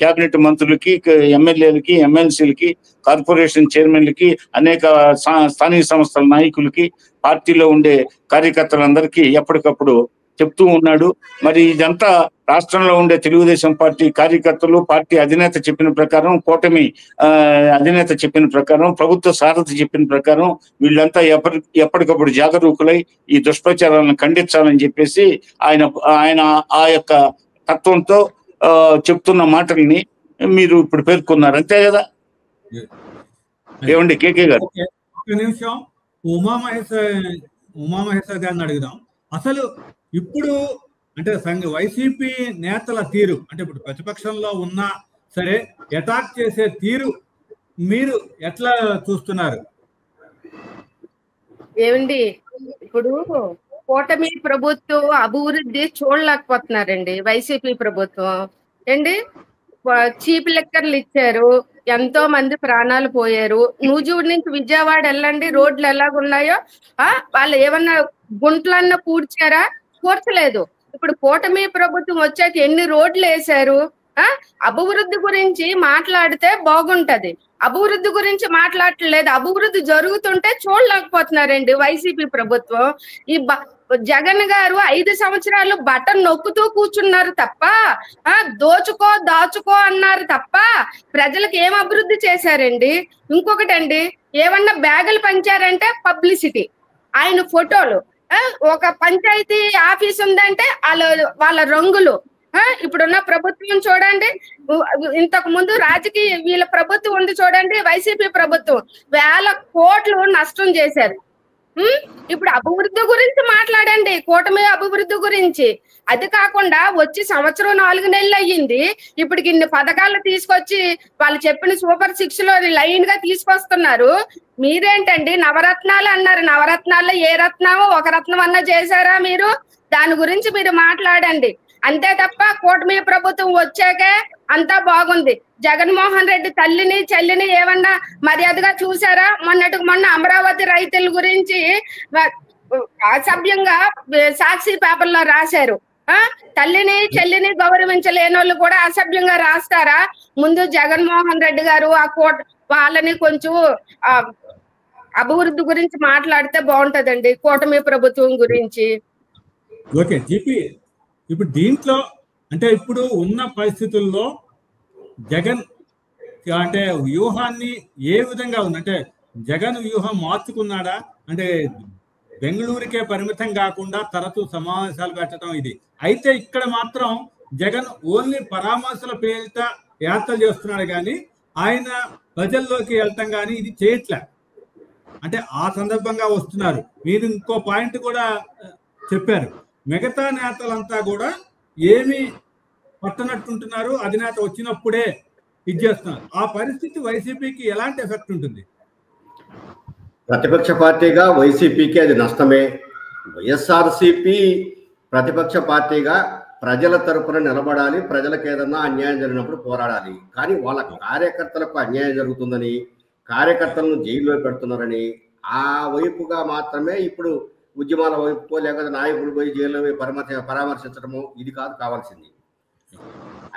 కేబినెట్ మంత్రులకి, ఎమ్మెల్యేలకి, ఎమ్మెల్సీలకి, కార్పొరేషన్ చైర్మన్లకి, అనేక స్థానిక సంస్థల నాయకులకి, పార్టీలో ఉండే కార్యకర్తలందరికీ ఎప్పటికప్పుడు చెప్తూ ఉన్నాడు. మరి ఇదంతా రాష్ట్రంలో ఉండే తెలుగుదేశం పార్టీ కార్యకర్తలు, పార్టీ అధినేత చెప్పిన ప్రకారం, కూటమి అధినేత చెప్పిన ప్రకారం, ప్రభుత్వ సారథి చెప్పిన ప్రకారం వీళ్ళంతా ఎప్పటికప్పుడు జాగరూకులై ఈ దుష్ప్రచారాలను ఖండించాలని చెప్పేసి ఆయన ఆ యొక్క తత్వంతో చెప్తున్న మాటల్ని మీరు ఇప్పుడు పేర్కొన్నారు, అంతే కదా? ఏమండి కేకే గారు? ఒక నిమిషం ఉమామహేశ్వర్ గారిని అడుగుదాం. అసలు ఇప్పుడు అంటే వైసీపీ నేతల తీరు, అంటే ఇప్పుడు ప్రతిపక్షంలో ఉన్నా సరే అటాక్ చేసే తీరు మీరు ఎట్లా చూస్తున్నారు? ఏమండి, ఇప్పుడు కూటమి ప్రభుత్వం అభివృద్ధి చూడలేకపోతున్నారండి. వైసీపీ ప్రభుత్వం ఏంటి, చీప్ లెక్కర్లు ఇచ్చారు, ఎంతో మంది ప్రాణాలు పోయారు. నూజూరు నుంచి విజయవాడ వెళ్ళండి, రోడ్లు ఎలాగున్నాయో. వాళ్ళు ఏమన్నా గుంట్లన్నా పూడ్చారా? పూడ్చలేదు. ఇప్పుడు కూటమి ప్రభుత్వం వచ్చాక ఎన్ని రోడ్లు వేశారు? అభివృద్ధి గురించి మాట్లాడితే బాగుంటది, అభివృద్ధి గురించి మాట్లాడలేదు. అభివృద్ధి జరుగుతుంటే చూడలేకపోతున్నారండి వైసీపీ ప్రభుత్వం. ఈ జగన్ గారు 5 సంవత్సరాలు బటన్ నొక్కుతూ కూర్చున్నారు తప్ప, దోచుకో దాచుకో అన్నారు తప్ప ప్రజలకు ఏం అభివృద్ధి చేశారండి? ఇంకొకటండి, ఏమన్నా బ్యాగులు పంచారంటే పబ్లిసిటీ, ఆయన ఫోటోలు, ఒక పంచాయతీ ఆఫీస్ ఉందంటే వాళ్ళ రంగులు. ఇప్పుడున్న ప్రభుత్వం చూడండి, ఇంతకు ముందు రాజకీయ వీళ్ళ ప్రభుత్వం ఉంది చూడండి, వైసీపీ ప్రభుత్వం వేల కోట్లు నష్టం చేశారు. ఇప్పుడు అభివృద్ధి గురించి మాట్లాడండి, కూటమి అభివృద్ధి గురించి. అది కాకుండా వచ్చి 1 సంవత్సరం 4 నెలలు అయ్యింది, ఇప్పటికి ఇన్ని పథకాలు తీసుకొచ్చి వాళ్ళు చెప్పిన సూపర్ 6 లో లైన్ గా తీసుకొస్తున్నారు. మీరేంటండి నవరత్నాలు అన్నారు, నవరత్నాల్లో ఏ రత్నమో ఒక రత్నం అన్నా చేశారా మీరు? దాని గురించి మీరు మాట్లాడండి. అంతే తప్ప కూటమి ప్రభుత్వం వచ్చాకే అంతా బాగుంది. జగన్మోహన్ రెడ్డి తల్లిని చెల్లిని ఏమన్నా మర్యాదగా చూసారా? మొన్న అమరావతి రైతుల గురించి అసభ్యంగా సాక్షి పేపర్లో రాశారు. తల్లిని చెల్లిని గౌరవించలేని వాళ్ళు కూడా అసభ్యంగా రాస్తారా? ముందు జగన్మోహన్ రెడ్డి గారు వాళ్ళని కొంచెం అభివృద్ధి గురించి మాట్లాడితే బాగుంటదండి, కూటమి ప్రభుత్వం గురించి. ఓకే జీపీ, ఇప్పుడు దీంట్లో అంటే ఇప్పుడు ఉన్న పరిస్థితుల్లో జగన్ అంటే వ్యూహాన్ని ఏ విధంగా ఉంది? అంటే జగన్ వ్యూహం మార్చుకున్నాడా? అంటే బెంగళూరుకే పరిమితం కాకుండా తరచూ సమావేశాలు పెట్టడం ఇది. అయితే ఇక్కడ మాత్రం జగన్ ఓన్లీ పరామర్శల పేరిట యాత్ర చేస్తున్నాడు కానీ ఆయన ప్రజల్లోకి వెళ్ళటం కానీ ఇది చేయట్లే. అంటే ఆ సందర్భంగా వస్తున్నారు. మీరు ఇంకో పాయింట్ కూడా చెప్పారు, మిగతా నేతలంతా కూడా ఏమి పట్టనట్టుంటున్నారు, అధినేత వచ్చినప్పుడే ఇది చేస్తున్నారు. ఆ పరిస్థితి వైసీపీకి ఎలాంటి ఎఫెక్ట్ ఉంటుంది? ప్రతిపక్ష పార్టీగా వైసీపీకి అది నష్టమే. వైఎస్ఆర్సీపీ ప్రతిపక్ష పార్టీగా ప్రజల తరపున నిలబడాలి, ప్రజలకు ఏదన్నా అన్యాయం జరిగినప్పుడు పోరాడాలి. కానీ వాళ్ళ కార్యకర్తలకు అన్యాయం జరుగుతుందని, కార్యకర్తలను జైల్లో పెడుతున్నారని ఆ వైపుగా మాత్రమే ఇప్పుడు ఉద్యమాల వైపు లేకపోతే నాయకులు పోయి జైల్లో పరామర్శించడము ఇది కాదు కావాల్సింది.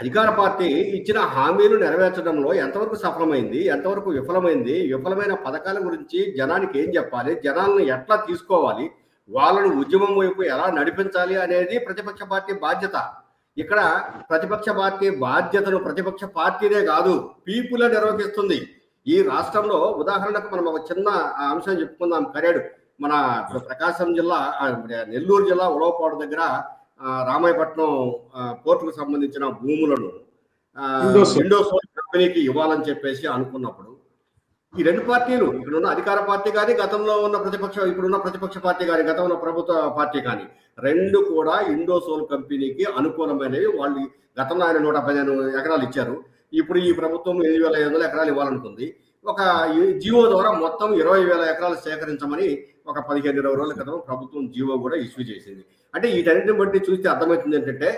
అధికార పార్టీ ఇచ్చిన హామీలు నెరవేర్చడంలో ఎంతవరకు సఫలమైంది, ఎంతవరకు విఫలమైంది, విఫలమైన పథకాల గురించి జనానికి ఏం చెప్పాలి, జనాలను ఎట్లా తీసుకోవాలి, వాళ్ళను ఉద్యమం వైపు ఎలా నడిపించాలి అనేది ప్రతిపక్ష పార్టీ బాధ్యత. ఇక్కడ ప్రతిపక్ష పార్టీ బాధ్యతను ప్రతిపక్ష పార్టీనే కాదు పీపులే నిర్వహిస్తుంది. ఈ రాష్ట్రంలో ఉదాహరణకు మనం ఒక చిన్న అంశం చెప్పుకుందాం. కరేడు మన ప్రకాశం జిల్లా, నెల్లూరు జిల్లా ఉడవపాడు దగ్గర రామాయపట్నం పోర్టుకు సంబంధించిన భూములను ఇండోసోల్ కంపెనీకి ఇవ్వాలని చెప్పేసి అనుకున్నప్పుడు ఈ రెండు పార్టీలు, ఇక్కడున్న అధికార పార్టీ కానీ గతంలో ఉన్న ఇప్పుడున్న ప్రతిపక్ష పార్టీ కానీ గతంలో ప్రభుత్వ పార్టీ కానీ రెండు కూడా ఇండోసోల్ కంపెనీకి అనుకూలమైనవి. వాళ్ళు గతంలో ఆయన 115 ఎకరాలు ఇచ్చారు. ఇప్పుడు ఈ ప్రభుత్వం 8,500 ఎకరాలు ఇవ్వాలనుకుంది. ఒక జియో ద్వారా మొత్తం 20,000 ఎకరాలు సేకరించమని ఒక 15-20 రోజుల క్రితం ప్రభుత్వం జియో కూడా ఇష్యూ చేసింది. అంటే వీటన్నిటిని బట్టి చూస్తే అర్థమవుతుంది ఏంటంటే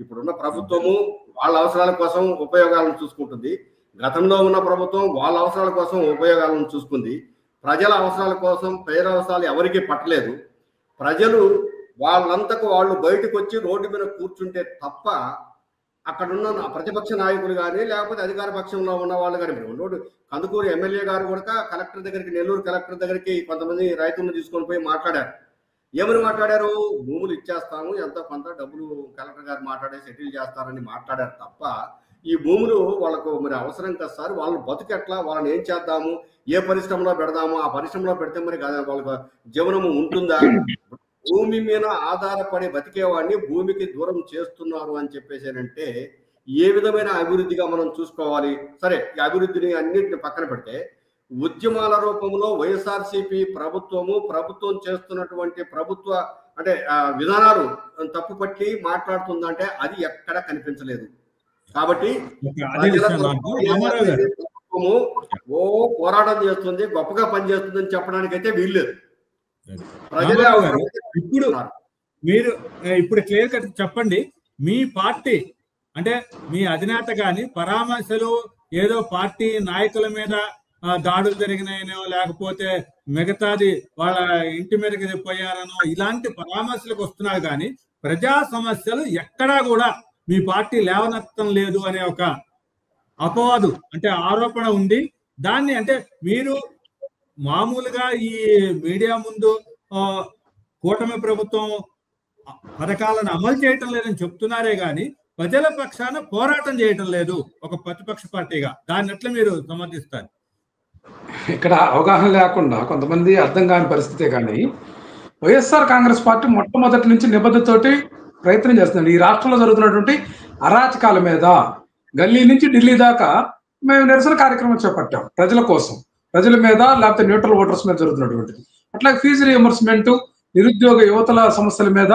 ఇప్పుడున్న ప్రభుత్వము వాళ్ళ అవసరాల కోసం ఉపయోగాలను చూసుకుంటుంది. గతంలో ఉన్న ప్రభుత్వం వాళ్ళ అవసరాల కోసం ఉపయోగాలను చూసుకుంది. ప్రజల అవసరాల కోసం ప్రజల అవసరాలు ఎవరికీ పట్టలేదు. ప్రజలు వాళ్ళంతకు వాళ్ళు బయటకు వచ్చి రోడ్డు మీద కూర్చుంటే తప్ప అక్కడున్న ప్రతిపక్ష నాయకులు కానీ లేకపోతే అధికార పక్షంలో ఉన్న వాళ్ళు కానీ, కందుకూరు ఎమ్మెల్యే గారు కూడా కలెక్టర్ దగ్గరికి, నెల్లూరు కలెక్టర్ దగ్గరికి కొంతమంది రైతులను తీసుకొని పోయి మాట్లాడారు. ఏమని మాట్లాడారు? భూములు ఇచ్చేస్తాము, ఎంతో కొంత డబ్బులు కలెక్టర్ గారు మాట్లాడే సెటిల్ చేస్తారని మాట్లాడారు తప్ప ఈ భూములు వాళ్ళకు మరి అవసరం కదా సార్, వాళ్ళు బతుకెట్లా, వాళ్ళని ఏం చేద్దాము, ఏ పరిశ్రమలో పెడదాము, ఆ పరిశ్రమలో పెడితే మరి వాళ్ళకు జీవనము ఉంటుందా? భూమి మీద ఆధారపడి బతికేవాడిని భూమికి దూరం చేస్తున్నారు అని చెప్పేసారంటే ఏ విధమైన అభివృద్ధిగా మనం చూసుకోవాలి? సరే, ఈ అభివృద్ధిని అన్నింటిని పక్కన పెడితే ఉద్యమాల రూపంలో వైఎస్ఆర్సీపీ ప్రభుత్వం చేస్తున్నటువంటి ప్రభుత్వ అంటే విధానాలు తప్పుపట్టి మాట్లాడుతుందంటే అది ఎక్కడ కనిపించలేదు. కాబట్టి ప్రభుత్వము పోరాటం చేస్తుంది, గొప్పగా పనిచేస్తుంది అని చెప్పడానికైతే వీల్లేదు. ఇప్పుడు మీరు ఇప్పుడు క్లియర్ కట్ చెప్పండి, మీ పార్టీ అంటే మీ అధినేత గాని పరామర్శలు ఏదో పార్టీ నాయకుల మీద దాడులు జరిగినాయనో లేకపోతే మిగతాది వాళ్ళ ఇంటి మీదకి పోయారనో ఇలాంటి పరామర్శలకు వస్తున్నారు కానీ ప్రజా సమస్యలు ఎక్కడా కూడా మీ పార్టీ లేవనెత్తడం లేదు అనే ఒక అపవాదు అంటే ఆరోపణ ఉంది. దాన్ని అంటే మీరు మామూలుగా ఈ మీడియా ముందు కూటమి ప్రభుత్వం పథకాలను అమలు చేయటం లేదని చెప్తున్నారే గాని ప్రజల పక్షాన పోరాటం చేయటం లేదు ఒక ప్రతిపక్ష పార్టీగా. దాన్ని ఎట్లా మీరు సమర్థిస్తారు? ఇక్కడ అవగాహన లేకుండా కొంతమంది అర్థం కాని పరిస్థితే కానీ వైఎస్ఆర్ కాంగ్రెస్ పార్టీ మొట్టమొదటి నుంచి నిబద్ధతోటి ప్రయత్నం చేస్తుంది. ఈ రాష్ట్రంలో జరుగుతున్నటువంటి అరాచకాల మీద గల్లీ నుంచి ఢిల్లీ దాకా మేము నిరసన కార్యక్రమం చేపట్టాం ప్రజల కోసం, ప్రజల మీద లేకపోతే న్యూట్రల్ ఓటర్స్ మీద జరుగుతున్నటువంటిది. అట్లాగే ఫీజు రియంబర్స్మెంట్, నిరుద్యోగ యువతల సమస్యల మీద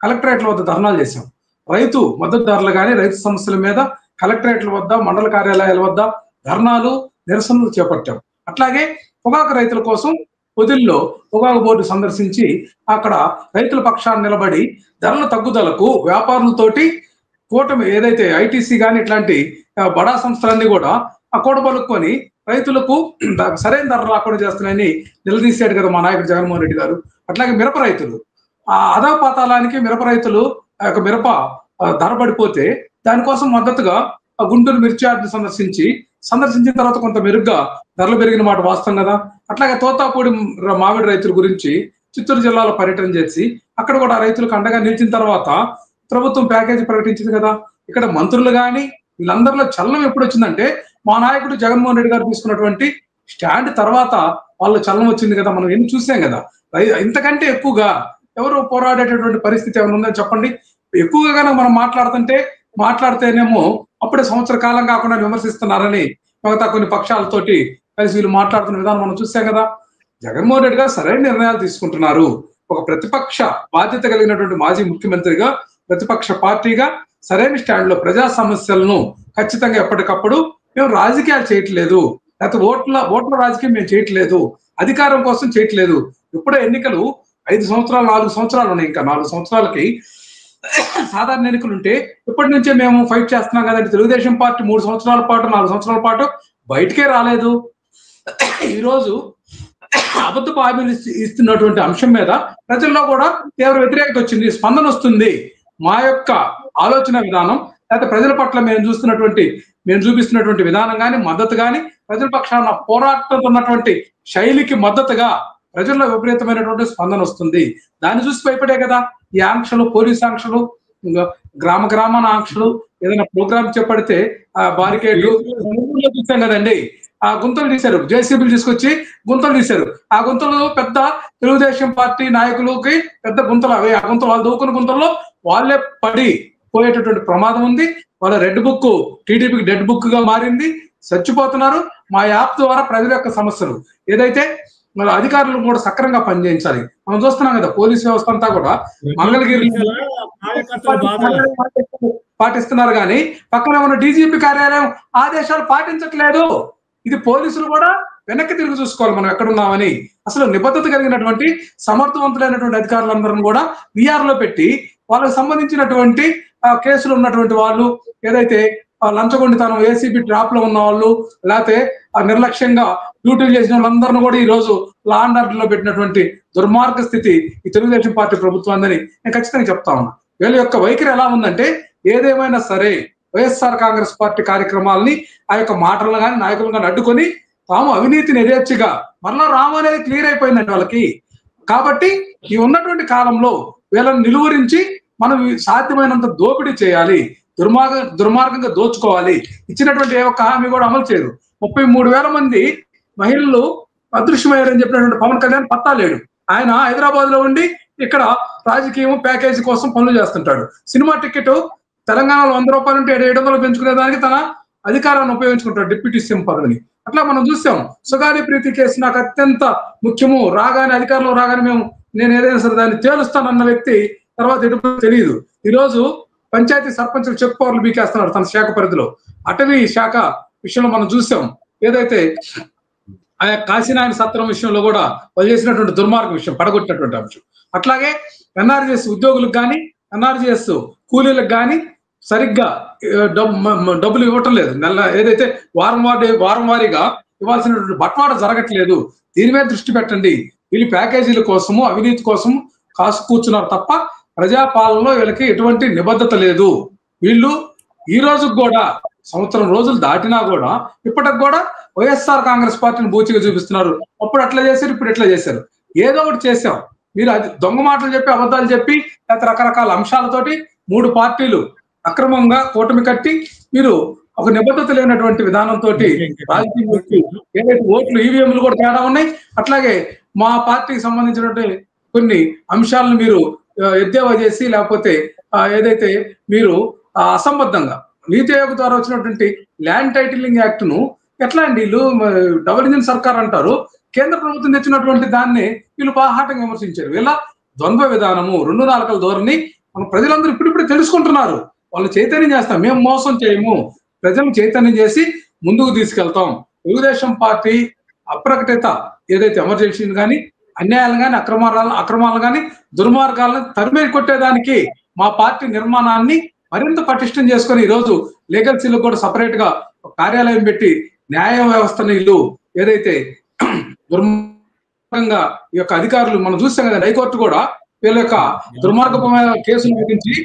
కలెక్టరేట్ల వద్ద ధర్నాలు చేశాం. రైతు మద్దతుదారులు కానీ రైతు సమస్యల మీద కలెక్టరేట్ల వద్ద, మండల కార్యాలయాల వద్ద ధర్నాలు, నిరసనలు చేపట్టాం. అట్లాగే పొగాకు రైతుల కోసం పొదిల్లో పొగాకు బోర్డు సందర్శించి అక్కడ రైతుల పక్షాన్ని నిలబడి ధరల తగ్గుదలకు వ్యాపారులతోటి కూటమి ఏదైతే ఐటీసీ కానీ ఇట్లాంటి బడా సంస్థలన్నీ కూడా ఆ కూడబలుక్కొని రైతులకు సరైన ధర రాకుండా చేస్తున్నాయని నిలదీశాడు కదా మా నాయకుడు జగన్మోహన్ రెడ్డి గారు. అట్లాగే మిరప రైతులు ఆ అధపాతాళానికి మిరప రైతులు మిరప ధర పడిపోతే దానికోసం మద్దతుగా గుంటూరు మిర్చి యార్డును సందర్శించిన తర్వాత కొంత మెరుగ్గా ధరలు పెరిగిన మాట వాస్తవం కదా. అట్లాగే తోతాపూడి మామిడి రైతుల గురించి చిత్తూరు జిల్లాలో పర్యటన చేసి అక్కడ కూడా రైతులకు అండగా నిలిచిన తర్వాత ప్రభుత్వం ప్యాకేజీ ప్రకటించింది కదా. ఇక్కడ మంత్రులు కానీ వీళ్ళందరిలో చలనం ఎప్పుడు వచ్చిందంటే మా నాయకుడు జగన్మోహన్ రెడ్డి గారు తీసుకున్నటువంటి స్టాండ్ తర్వాత వాళ్ళ చలనం వచ్చింది కదా. మనం ఎన్ని చూసాం కదా. ఇంతకంటే ఎక్కువగా ఎవరు పోరాడేటటువంటి పరిస్థితి ఏమైనా ఉందని చెప్పండి. ఎక్కువగా మనం మాట్లాడితేనేమో అప్పుడే సంవత్సర కాలం కాకుండా విమర్శిస్తున్నారని మిగతా కొన్ని పక్షాలతోటి కలిసి వీళ్ళు మాట్లాడుతున్న విధానం మనం చూసాం కదా. జగన్మోహన్ రెడ్డి గారు సరైన నిర్ణయాలు తీసుకుంటున్నారు. ఒక ప్రతిపక్ష బాధ్యత కలిగినటువంటి మాజీ ముఖ్యమంత్రిగా, ప్రతిపక్ష పార్టీగా సరైన స్టాండ్ లో ప్రజా సమస్యలను ఖచ్చితంగా ఎప్పటికప్పుడు మేము రాజకీయాలు చేయట్లేదు, లేకపోతే ఓట్ల రాజకీయం మేము చేయట్లేదు, అధికారం కోసం చేయట్లేదు. ఇప్పుడే ఎన్నికలు 5 సంవత్సరాలు 4 సంవత్సరాలు ఉన్నాయి. ఇంకా 4 సంవత్సరాలకి సాధారణ ఎన్నికలు ఉంటే ఇప్పటి నుంచే మేము ఫైట్ చేస్తున్నాం కదండి. తెలుగుదేశం పార్టీ 3 సంవత్సరాల పాటు 4 సంవత్సరాల పాటు బయటకే రాలేదు. ఈరోజు అబద్ధపు హామీలు ఇస్తున్నటువంటి అంశం మీద ప్రజల్లో కూడా తీవ్ర వ్యతిరేకత వచ్చింది, స్పందన వస్తుంది. మా యొక్క ఆలోచన విధానం లేకపోతే ప్రజల పట్ల మేము చూపిస్తున్నటువంటి విధానం కానీ మద్దతు కానీ ప్రజల పక్షాన పోరాడుతున్నటువంటి శైలికి మద్దతుగా ప్రజల్లో విపరీతమైనటువంటి స్పందన వస్తుంది. దాన్ని చూసి భయపడే కదా ఈ ఆంక్షలు, పోలీస్ ఆంక్షలు, గ్రామాన ఆంక్షలు. ఏదైనా ప్రోగ్రామ్ చేపడితే ఆ బారికేడ్లు చూసాం కదండి. ఆ గుంతలు తీశారు, జేసీబీలు తీసుకొచ్చి గుంతలు తీశారు. ఆ గుంతలు పెద్ద తెలుగుదేశం పార్టీ నాయకులకి పెద్ద గుంతలు. అవి ఆ గుంతలు వాళ్ళు దూకున్న గుంతల్లో వాళ్ళే పడి పోయేటటువంటి ప్రమాదం ఉంది. వాళ్ళ రెడ్ బుక్ టీడీపీకి డెడ్ బుక్ గా మారింది, చచ్చిపోతున్నారు. మా యాప్ ద్వారా ప్రజల యొక్క సమస్యలు ఏదైతే మన అధికారులు కూడా సక్రమంగా పనిచేయించాలి. మనం చూస్తున్నాం కదా పోలీస్ వ్యవస్థ అంతా కూడా మంగళగిరి పాటిస్తున్నారు కానీ పక్కన ఉన్న డీజీపీ కార్యాలయం ఆదేశాలు పాటించట్లేదు. ఇది పోలీసులు కూడా వెనక్కి తిరిగి చూసుకోవాలి మనం ఎక్కడున్నామని. అసలు నిబద్ధత కలిగినటువంటి సమర్థవంతులైనటువంటి అధికారులందరూ కూడా విఆర్ లో పెట్టి వాళ్ళకి సంబంధించినటువంటి కేసులు ఉన్నటువంటి వాళ్ళు, ఏదైతే లంచగొండితనం ఏసీబీ ట్రాప్ లో ఉన్న వాళ్ళు, లేకపోతే నిర్లక్ష్యంగా డ్యూటీలు చేసిన వాళ్ళందరినీ కూడా ఈ రోజు లా అండ్ ఆర్డర్ లో పెట్టినటువంటి దుర్మార్గ స్థితి ఈ తెలుగుదేశం పార్టీ ప్రభుత్వాన్ని నేను ఖచ్చితంగా చెప్తా ఉన్నా. వీళ్ళ యొక్క వైఖరి ఎలా ఉందంటే ఏదేమైనా సరే వైఎస్ఆర్ కాంగ్రెస్ పార్టీ కార్యక్రమాలని ఆ యొక్క మాటలను కానీ నాయకులను కానీ అడ్డుకొని తాము అవినీతిని యథేచ్ఛగా మరలా రాము అనేది క్లియర్ అయిపోయిందండి వాళ్ళకి. కాబట్టి ఈ ఉన్నటువంటి కాలంలో వీళ్ళని నిలువరించి మనం సాధ్యమైనంత దోపిడీ చేయాలి, దుర్మార్గంగా దోచుకోవాలి. ఇచ్చినటువంటి ఏ ఒక్క హామీ కూడా అమలు చేయదు. 33,000 మంది మహిళలు అదృశ్యమయ్యారని చెప్పినటువంటి పవన్ కళ్యాణ్ పత్తా లేడు. ఆయన హైదరాబాద్ లో ఉండి ఇక్కడ రాజకీయం ప్యాకేజీ కోసం పనులు చేస్తుంటాడు. సినిమా టికెట్ తెలంగాణలో 100 రూపాయలు ఉంటే 700 పెంచుకునేదానికి తన అధికారాన్ని ఉపయోగించుకుంటాడు, డిప్యూటీ సీఎం పదవిని. అట్లా మనం చూసాం. సుగాలి ప్రీతి కేసు నాకు అత్యంత ముఖ్యము, రాగానే అధికారంలో రాగానే నేను ఏదైనా సరే దాన్ని తేలుస్తానన్న వ్యక్తి తర్వాత ఎటు తెలియదు. ఈరోజు పంచాయతీ సర్పంచులు చెక్ పవర్లు బీకేస్తున్నాడు తన శాఖ పరిధిలో. అటవీ శాఖ విషయంలో మనం చూసాం. ఏదైతే ఆ కాశీనాయన సత్రం విషయంలో కూడా వాళ్ళు చేసినటువంటి దుర్మార్గ విషయం, పడగొట్టినటువంటి అంశం. అట్లాగే ఎన్ఆర్జీఎస్ ఉద్యోగులకు కానీ ఎన్ఆర్జీఎస్ కూలీలకు కానీ సరిగ్గా డబ్బులు ఇవ్వటం లేదు. ఏదైతే వారం వారీగా ఇవ్వాల్సినటువంటి బట్వాడ జరగట్లేదు. దీని మీద దృష్టి పెట్టండి. వీళ్ళు ప్యాకేజీల కోసము అవినీతి కోసం కాసు కూర్చున్నారు తప్ప ప్రజాపాలనలో వీళ్ళకి ఎటువంటి నిబద్ధత లేదు. వీళ్ళు ఈ రోజుకు కూడా సంవత్సరం రోజులు దాటినా కూడా ఇప్పటికి కూడా వైఎస్ఆర్ కాంగ్రెస్ పార్టీని బూచిగా చూపిస్తున్నారు. అప్పుడు అట్లా చేశారు, ఇప్పుడు ఎట్లా చేశారు. ఏదో ఒకటి చేశాం. మీరు అది దొంగ మాటలు చెప్పి అబద్ధాలు చెప్పి లేకపోతే రకరకాల అంశాలతోటి 3 పార్టీలు అక్రమంగా కూటమి కట్టి మీరు ఒక నిబద్ధత లేనటువంటి విధానంతో రాజకీయ ఏదైతే ఓట్లు ఈవీఎంలు కూడా తేడా ఉన్నాయి. అట్లాగే మా పార్టీకి సంబంధించినటువంటి కొన్ని అంశాలను మీరు ఎద్దేవా చేసి లేకపోతే ఏదైతే మీరు అసంబద్ధంగా నీతి ఆయోగ్ ద్వారా వచ్చినటువంటి ల్యాండ్ టైటిలింగ్ యాక్ట్ ను ఎట్లా అండి వీళ్ళు డబుల్ ఇంజిన్ సర్కార్ అంటారు, కేంద్ర ప్రభుత్వం తెచ్చినటువంటి దాన్ని వీళ్ళు బాహాటంగా విమర్శించారు. వీళ్ళ ద్వంద్వ విధానము, 2 నాలుకల ధోరణి మన ప్రజలందరూ ఇప్పుడిప్పుడే తెలుసుకుంటున్నారు. వాళ్ళు చైతన్యం చేస్తాం, మేము మోసం చేయము, ప్రజలను చైతన్యం చేసి ముందుకు తీసుకెళ్తాం. తెలుగుదేశం పార్టీ అప్రకటిత ఏదైతే ఎమర్జెన్సీని కానీ అన్యాయాలు కానీ అక్రమాలు కానీ దుర్మార్గాలను తరిమే కొట్టేదానికి మా పార్టీ నిర్మాణాన్ని మరింత పటిష్టం చేసుకొని ఈరోజు లీగల్ సెల్ కూడా సపరేట్ గా కార్యాలయం పెట్టి న్యాయ వ్యవస్థను వీళ్ళు ఏదైతే దుర్మార్గంగా ఈ యొక్క అధికారులు మనం చూస్తాం కదా, హైకోర్టు కూడా వీళ్ళ యొక్క దుర్మార్గమైన కేసును విధించి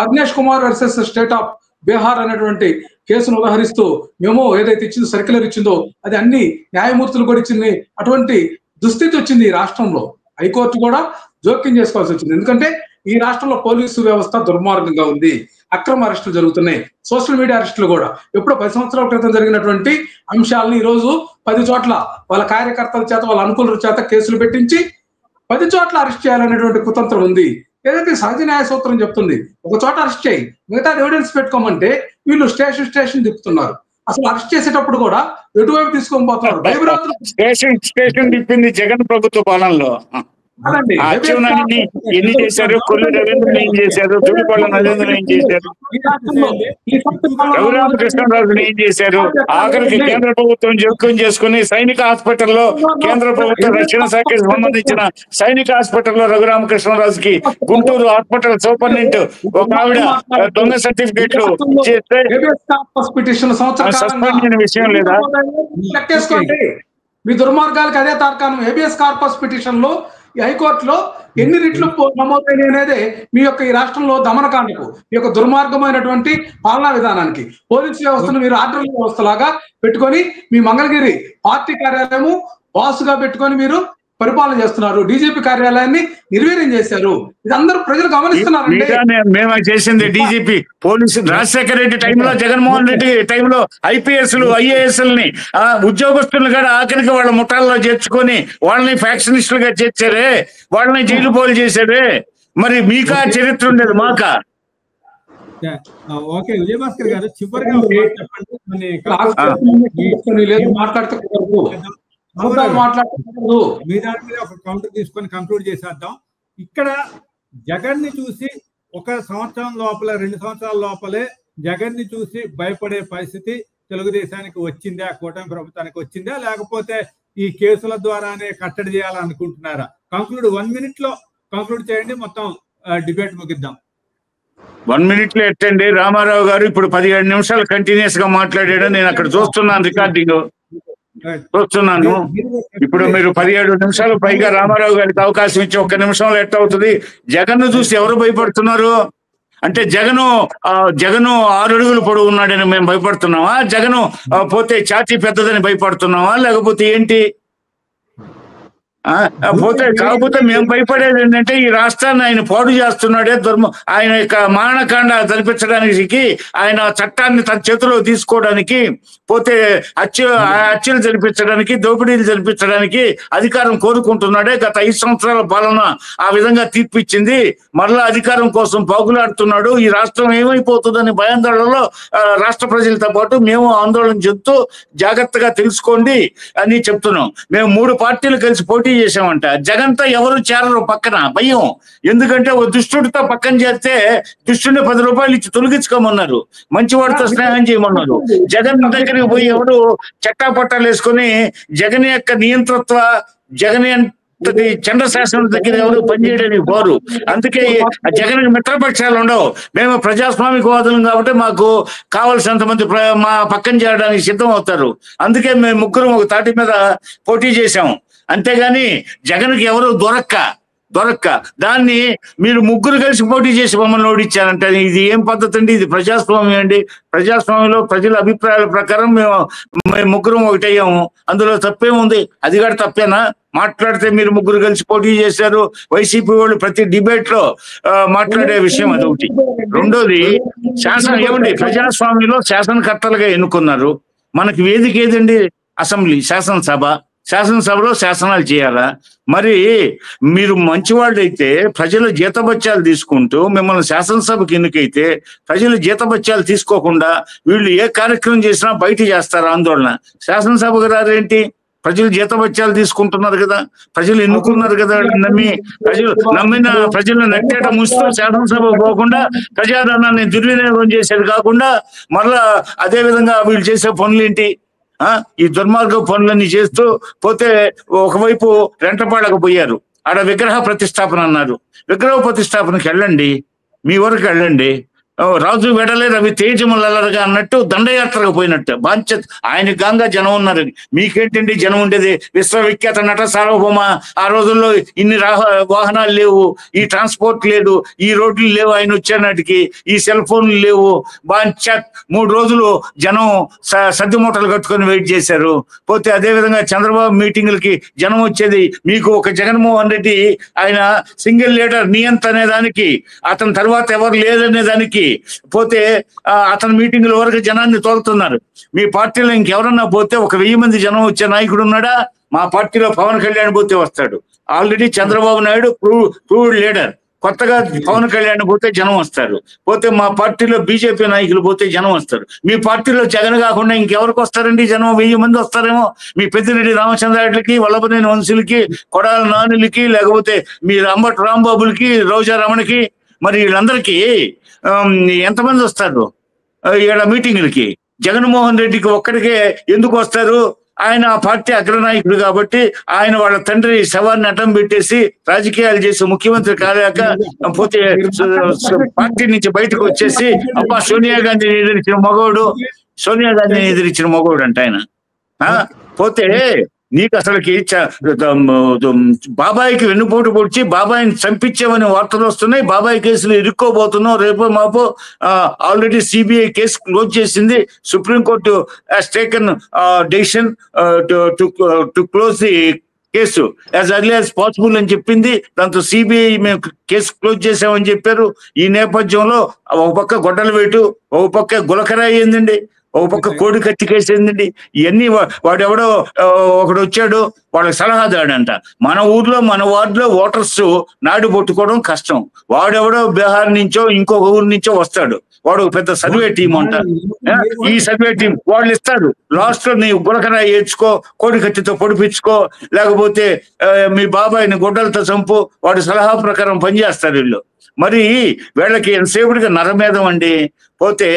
Avinesh Kumar versus state of Bihar అనేటువంటి కేసును ఉదహరిస్తూ మేము ఏదైతే ఇచ్చిందో సర్క్యులర్ ఇచ్చిందో అది అన్ని న్యాయమూర్తులు కూడా ఇచ్చింది. అటువంటి దుస్థితి వచ్చింది ఈ రాష్ట్రంలో. హైకోర్టు కూడా జోక్యం చేసుకోవాల్సి వచ్చింది. ఎందుకంటే ఈ రాష్ట్రంలో పోలీసు వ్యవస్థ దుర్మార్గంగా ఉంది, అక్రమ అరెస్టులు జరుగుతున్నాయి, సోషల్ మీడియా అరెస్టులు కూడా. ఎప్పుడో 10 సంవత్సరాల క్రితం జరిగినటువంటి అంశాలను ఈ రోజు 10 చోట్ల వాళ్ళ కార్యకర్తల చేత వాళ్ళ అనుకూల చేత కేసులు పెట్టించి 10 చోట్ల అరెస్ట్ చేయాలనేటువంటి కుతంత్రం ఉంది. ఏదైతే సహజ న్యాయ సూత్రం చెప్తుంది ఒక చోట అరెస్ట్ చేయి, మిగతా ఎవిడెన్స్ పెట్టుకోమంటే వీళ్ళు స్టేషన్ తిప్పుతున్నారు. అసలు అరెస్ట్ చేసేటప్పుడు కూడా ఎటువైపు తీసుకొని పోతున్నారు. భయభ్రాంతులు స్టేషన్ తిప్పింది జగన్ ప్రభుత్వ పాలనలో. ఎన్ని చేశారు, కొల్లు రవీంద్రని ఏం చేశారు, తుడిపళ్ళ నరేంద్రని ఏం చేశారు, రఘురామకృష్ణరాజుని ఏం చేశారు. ఆఖరికి కేంద్ర ప్రభుత్వం జోక్యం చేసుకుని సైనిక హాస్పిటల్లో కేంద్ర ప్రభుత్వ రక్షణ శాఖకి సంబంధించిన సైనిక హాస్పిటల్లో రఘురామకృష్ణరాజుకి గుంటూరు హాస్పిటల్ సూపరింటెండెంట్ ఒక ఆవిడ దొంగ సర్టిఫికేట్లు చేస్తే సస్పెండ్ అయిన విషయం లేదా? మీ దుర్మార్గాలకు అదే తార్కాణం. హేబియస్ కార్పస్ పిటిషన్ లో ఈ హైకోర్టులో ఎన్ని రిట్లు నమోదైనాయి అనేది మీ యొక్క ఈ రాష్ట్రంలో దమనకాండకు, మీ యొక్క దుర్మార్గమైనటువంటి పాలనా విధానానికి పోలీసు వ్యవస్థను మీరు ఆర్డర్ వ్యవస్థలాగా పెట్టుకొని మీ మంగళగిరి పార్టీ కార్యాలయము బాసుగా పెట్టుకొని మీరు పరిపాలన చేస్తున్నారు. డీజీపీ కార్యాలయాన్ని నిర్వీర్యం చేశారు. ఇది అందరూ ప్రజలు గమనిస్తున్నారు. మేము చేసింది డీజీపీ పోలీసు రాజశేఖర రెడ్డి టైంలో, జగన్మోహన్ రెడ్డి టైంలో ఐపీఎస్లు ఐఏఎస్లని ఉద్యోగస్తులు కూడా ఆఖరికి వాళ్ళ ముఠాల్లో చేర్చుకొని వాళ్ళని ఫ్యాక్షనిస్టులుగా చేర్చారే, వాళ్ళని జైలు పోలు చేశారే. మరి మీకా చరిత్ర ఉండేది మాకా? ఓకే విజయభాస్కర్ గారు, చివరిగా మాట్లాడితే మీ దాని మీద ఒక కౌంటర్ తీసుకొని కంక్లూడ్ చేసేద్దాం. ఇక్కడ జగన్ ని చూసి 1 సంవత్సరం లోపల 2 సంవత్సరాల లోపలే జగన్ ని చూసి భయపడే పరిస్థితి తెలుగుదేశానికి వచ్చిందా, కూటమి ప్రభుత్వానికి వచ్చిందా, లేకపోతే ఈ కేసుల ద్వారానే కట్టడి చేయాలనుకుంటున్నారా? కంక్లూడ్ 1 minute లో కంక్లూడ్ చేయండి, మొత్తం డిబేట్ ముగిద్దాం. 1 minute లో ఎట్టండి. రామారావు గారు ఇప్పుడు 17 నిమిషాలు కంటిన్యూస్ గా మాట్లాడాడు. నేను అక్కడ చూస్తున్నాను, రికార్డింగ్ చూస్తున్నాను. ఇప్పుడు మీరు 17 నిమిషాలు పైగా రామారావు గారికి అవకాశం ఇచ్చి 1 నిమిషంలో ఎట్ట అవుతుంది? జగన్ ను చూసి ఎవరు భయపడుతున్నారు? అంటే జగను 6 అడుగులు పొడవు ఉన్నాడని మేము భయపడుతున్నావా? జగను పోతే ఛాతీ పెద్దదని భయపడుతున్నావా? లేకపోతే ఏంటి? పోతే కాకపోతే మేము భయపడేది ఏంటంటే ఈ రాష్ట్రాన్ని ఆయన పాడు చేస్తున్నాడే ఆయన యొక్క మారణకాండ జరిపించడానికి, ఆయన చట్టాన్ని తన చేతిలో తీసుకోవడానికి, పోతే హత్యలు జరిపించడానికి, దోపిడీలు జరిపించడానికి అధికారం కోరుకుంటున్నాడే. గత 5 సంవత్సరాల పాలన ఆ విధంగా తీర్పిచ్చింది. మరలా అధికారం కోసం పాగులాడుతున్నాడు. ఈ రాష్ట్రం ఏమైపోతుందని భయాందోళనలో రాష్ట్ర ప్రజలతో పాటు మేము ఆందోళన చెప్తూ జాగ్రత్తగా తెలుసుకోండి అని చెప్తున్నాం. మేము 3 పార్టీలు కలిసి పోటీ చేసామంట. జగన్తో ఎవరు చేరరు పక్కన, భయం. ఎందుకంటే ఓ దుష్టుడితో పక్కన చేస్తే దుష్టుడిని 10 రూపాయలు ఇచ్చి తొలగించుకోమన్నారు, మంచివాడితో స్నేహం చేయమన్నారు. జగన్ దగ్గరికి పోయి ఎవరు చట్టాపట్టాలు వేసుకొని జగన్ యొక్క నియంతృత్వ, జగన్ చంద్రశాసనం దగ్గర ఎవరు పనిచేయడానికి పోరు. అందుకే జగన్ మిత్రపక్షాలు ఉండవు. మేము ప్రజాస్వామికవాదులం కాబట్టి మాకు కావలసినంత మంది మా పక్కన చేయడానికి సిద్ధం అవుతారు. అందుకే మేము 3 ఒక తాటి మీద పోటీ చేశాము. అంతేగాని జగన్కి ఎవరు దొరక్క దాన్ని మీరు 3 కలిసి పోటీ చేసి మమ్మల్ని ఓడించారంటే ఇది ఏం పద్ధతి అండి? ఇది ప్రజాస్వామ్యం అండి. ప్రజాస్వామ్యంలో ప్రజల అభిప్రాయాల ప్రకారం మేము 3 ఒకటయ్యాము. అందులో తప్పేముంది? అది కూడా తప్పేనా? మాట్లాడితే మీరు 3 కలిసి పోటీ చేశారు. వైసీపీ వాళ్ళు ప్రతి డిబేట్ లో మాట్లాడే విషయం అదొకటి. రెండోది శాసనం ఏమండి, ప్రజాస్వామ్యంలో శాసనకర్తలుగా ఎన్నుకున్నారు. మనకి వేదిక ఏదండి? అసెంబ్లీ, శాసనసభలో శాసనాలు చేయాలా? మరి మీరు మంచివాళ్ళు అయితే ప్రజల జీతభత్యాలు తీసుకుంటూ మిమ్మల్ని శాసనసభకి ఎన్నికైతే ప్రజలు జీతభత్యాలు తీసుకోకుండా వీళ్ళు ఏ కార్యక్రమం చేసినా బయట చేస్తారు ఆందోళన. శాసనసభకు రారేంటి? ప్రజలు జీతభత్యాలు తీసుకుంటున్నారు కదా, ప్రజలు ఎన్నుకున్నారు కదా, నమ్మిన ప్రజలను నట్టేట ముస్తూ శాసనసభ పోకుండా ప్రజాధనాన్ని దుర్వినియోగం చేసేది కాకుండా మరలా అదే విధంగా వీళ్ళు చేసే పనులేంటి? ఈ దుర్మార్గ పనులన్నీ చేస్తూ పోతే ఒకవైపు రెంటపాడకు పోయారు, ఆడ విగ్రహ ప్రతిష్టాపన అన్నారు. విగ్రహ ప్రతిష్టాపనకి వెళ్ళండి, మీ వరకు వెళ్ళండి. రాజు వెడలే రవి తేజములగా అన్నట్టు దండయాత్రకు పోయినట్టు బాధ్యత ఆయన గంగా జనం ఉన్నారు. మీకేంటండి జనం ఉండేది? విశ్వవిఖ్యాత నట సార్వభౌమ. ఆ రోజుల్లో ఇన్ని వాహనాలు లేవు, ఈ ట్రాన్స్పోర్ట్ లేదు, ఈ రోడ్లు లేవు. ఆయన వచ్చేనాటికి ఈ సెల్ ఫోన్లు లేవు. బాధ్యత్ 3 రోజులు జనం సద్ది మూటలు కట్టుకొని వెయిట్ చేశారు. పోతే అదే విధంగా చంద్రబాబు మీటింగులకి జనం వచ్చేది. మీకు ఒక జగన్మోహన్ రెడ్డి ఆయన సింగిల్ లీడర్ నియంత అనే దానికి, అతని తర్వాత ఎవరు లేదనే దానికి పోతే అతని మీటింగుల వరకు జనాన్ని తోలుతున్నారు. మీ పార్టీలో ఇంకెవరన్నా పోతే 1000 మంది జనం వచ్చే నాయకుడు ఉన్నాడా? మా పార్టీలో పవన్ కళ్యాణ్ పోతే వస్తాడు. Already Chandrababu Naidu proved leader. కొత్తగా పవన్ కళ్యాణ్ పోతే జనం వస్తారు. పోతే మా పార్టీలో బీజేపీ నాయకులు పోతే జనం వస్తారు. మీ పార్టీలో జగన్ కాకుండా ఇంకెవరికి వస్తారండి జనం? 1000 మంది వస్తారేమో. మీ పెద్దిరెడ్డి రామచంద్రారెడ్డికి, వల్లభనేని వంశీలకి, కొడాల నానులకి, లేకపోతే మీ అంబటి రాంబాబులకి, రోజా రమణకి, మరి వీళ్ళందరికీ ఎంతమంది వస్తారు ఇక్కడ మీటింగులకి? జగన్మోహన్ రెడ్డికి ఒక్కడికే ఎందుకు వస్తారు? ఆయన ఆ పార్టీ అగ్రనాయకుడు కాబట్టి ఆయన వాళ్ళ తండ్రి శవాన్ని అడ్డం పెట్టేసి రాజకీయాలు చేసి ముఖ్యమంత్రి కాలేక పోతే పార్టీ నుంచి బయటకు వచ్చేసి అబ్బా సోనియా గాంధీని ఎదిరించిన మగోడు అంట ఆయన. పోతే నీకు అసలుకి బాబాయికి వెన్నుపోటు పొడిచి బాబాయిని చంపించామని వార్తలు వస్తున్నాయి. బాబాయ్ కేసులు ఇరుక్కోబోతున్నాం. రేపో మాపో ఆల్రెడీ సిబిఐ కేసు క్లోజ్ చేసింది. Supreme court has taken decision to close the case as early as possible అని చెప్పింది. దాంతో సిబిఐ మేము కేసు క్లోజ్ చేసామని చెప్పారు. ఈ నేపథ్యంలో ఒక పక్క గొడ్డల వేటు, ఒక పక్క గులకరాయి ఏందండి, ఒక పక్క కోడి కత్తి కేసేందండి. ఇవన్నీ వాడెవడో ఒకడు వచ్చాడు, వాళ్ళకి సలహాదాడంట. మన ఊర్లో మన వార్డులో ఓటర్స్ నాడు పట్టుకోవడం కష్టం. వాడెవడో బీహార్ నుంచో ఇంకొక ఊరు నుంచో వస్తాడు, వాడు పెద్ద సర్వే టీం అంట. ఈ సర్వే టీం వాళ్ళు ఇస్తారు. లాస్ట్ లో నీ గులకరాయి ఏడ్చుకో, కోడి కత్తితో పొడిపించుకో, లేకపోతే మీ బాబాయిని గొడ్డలతో చంపు, వాడి సలహా ప్రకారం పనిచేస్తారు వీళ్ళు. మరి వీళ్ళకి ఎంతసేపటిగా నరమేధం అండి. పోతే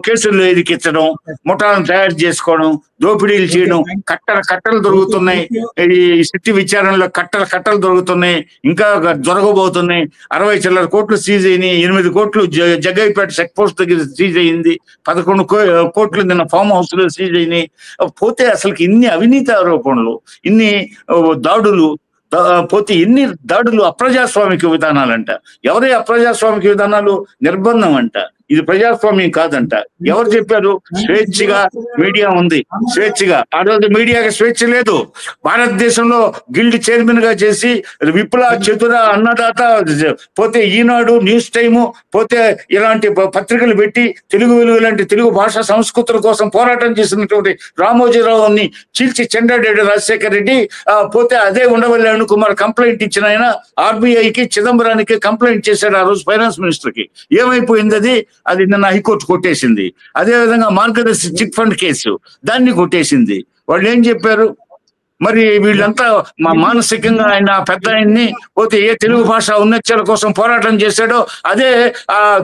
కేసులు ఎదికించడం, ముఠాలను తయారు చేసుకోవడం, దోపిడీలు చేయడం, కట్టలు దొరుకుతున్నాయి. ఈ సిట్టి విచారణలో కట్టలు దొరుకుతున్నాయి, ఇంకా జరగబోతున్నాయి. 60 చిల్లర కోట్లు సీజ్ అయినాయి. 8 కోట్లు జగ్గైపేట చెక్ పోస్ట్ దగ్గర సీజ్ అయింది. 11 కోట్లు నిన్న ఫామ్ హౌస్ లో సీజ్ అయినాయి. పోతే అసలుకి ఇన్ని అవినీతి ఆరోపణలు, ఇన్ని దాడులు, పోతే ఎన్ని దాడులు, అప్రజాస్వామిక విధానాలంట. ఎవరి అప్రజాస్వామిక విధానాలు? నిర్బంధం అంట. ఇది ప్రజాస్వామ్యం కాదంట. ఎవరు చెప్పారు? స్వేచ్ఛగా మీడియా ఉంది, స్వేచ్ఛగా. ఆ రోజు మీడియాకి స్వేచ్ఛ లేదు. భారతదేశంలో గిల్డ్ చైర్మన్ గా చేసి విప్లవ చతుర అన్నదాత, పోతే ఈనాడు, న్యూస్ టైము, పోతే ఇలాంటి పత్రికలు పెట్టి తెలుగు వెలుగు లాంటి తెలుగు భాషా సంస్కృతుల కోసం పోరాటం చేసినటువంటి రామోజీరావుని చీల్చి చెండాడాడు రాజశేఖర రెడ్డి. పోతే అదే ఉండవల్లి అరుణ్ కుమార్ కంప్లైంట్ ఇచ్చిన ఆయన ఆర్బీఐకి, చిదంబరానికి కంప్లైంట్ చేశాడు ఆ రోజు ఫైనాన్స్ మినిస్టర్ కి. ఏమైపోయింది అది? అది నిన్న హైకోర్టు కొట్టేసింది. అదే విధంగా మార్గదర్శి చిట్ ఫండ్ కేసు, దాన్ని కొట్టేసింది. వాళ్ళు ఏం చెప్పారు? మరి వీళ్ళంతా మానసికంగా ఆయన పెద్ద ఆయన్ని, పోతే ఏ తెలుగు భాష ఉన్నత్యాల కోసం పోరాటం చేశాడో అదే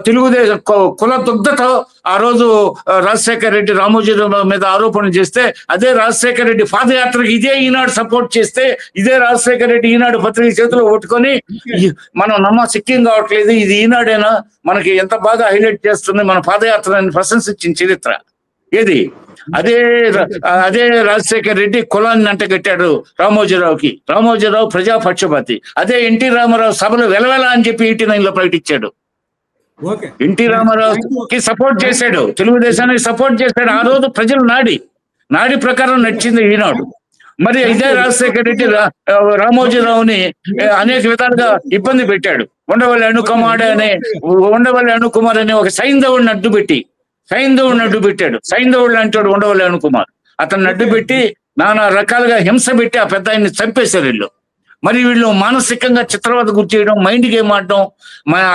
తెలుగుదేశం కుల దుగ్ధతో ఆ రోజు రాజశేఖర రెడ్డి రామోజీరావు మీద ఆరోపణ చేస్తే, అదే రాజశేఖర రెడ్డి పాదయాత్రకి ఇదే ఈనాడు సపోర్ట్ చేస్తే, ఇదే రాజశేఖర రెడ్డి ఈనాడు పత్రిక చేతిలో పట్టుకొని మనం సిక్కిం కావట్లేదు, ఇది ఈనాడేనా మనకి ఎంత బాగా హైలైట్ చేస్తుంది మన పాదయాత్రని ప్రశంసించిన చరిత్ర ఏది? అదే రాజశేఖర రెడ్డి కులాన్ని అంటగట్టాడు రామోజీరావుకి. రామోజీరావు ప్రజాపక్షపాతి. అదే ఎన్టీ రామారావు సభలో వెలవెల అని చెప్పి 89 లో ప్రకటించాడు. ఎన్టీ రామారావుకి సపోర్ట్ చేశాడు, తెలుగుదేశానికి సపోర్ట్ చేశాడు. ఆ రోజు ప్రజలు నాడి ప్రకారం నడిచింది ఈనాడు. మరి ఇదే రాజశేఖర రెడ్డి రామోజీరావుని అనేక విధాలుగా ఇబ్బంది పెట్టాడు. ఉండవల్లి అణుకుమార్ అనే ఒక సైంధవుడిని అడ్డు పెట్టాడు. సైంధవుడు అంటాడు ఉండవల్లి అరుణ్ కుమార్. అతన్ని అడ్డు పెట్టి నానా రకాలుగా హింస పెట్టి ఆ పెద్ద ఆయన్ని చంపేశారు వీళ్ళు. మరి వీళ్ళు మానసికంగా చిత్రవద గురి చేయడం, మైండ్ గేమ్ ఆడడం,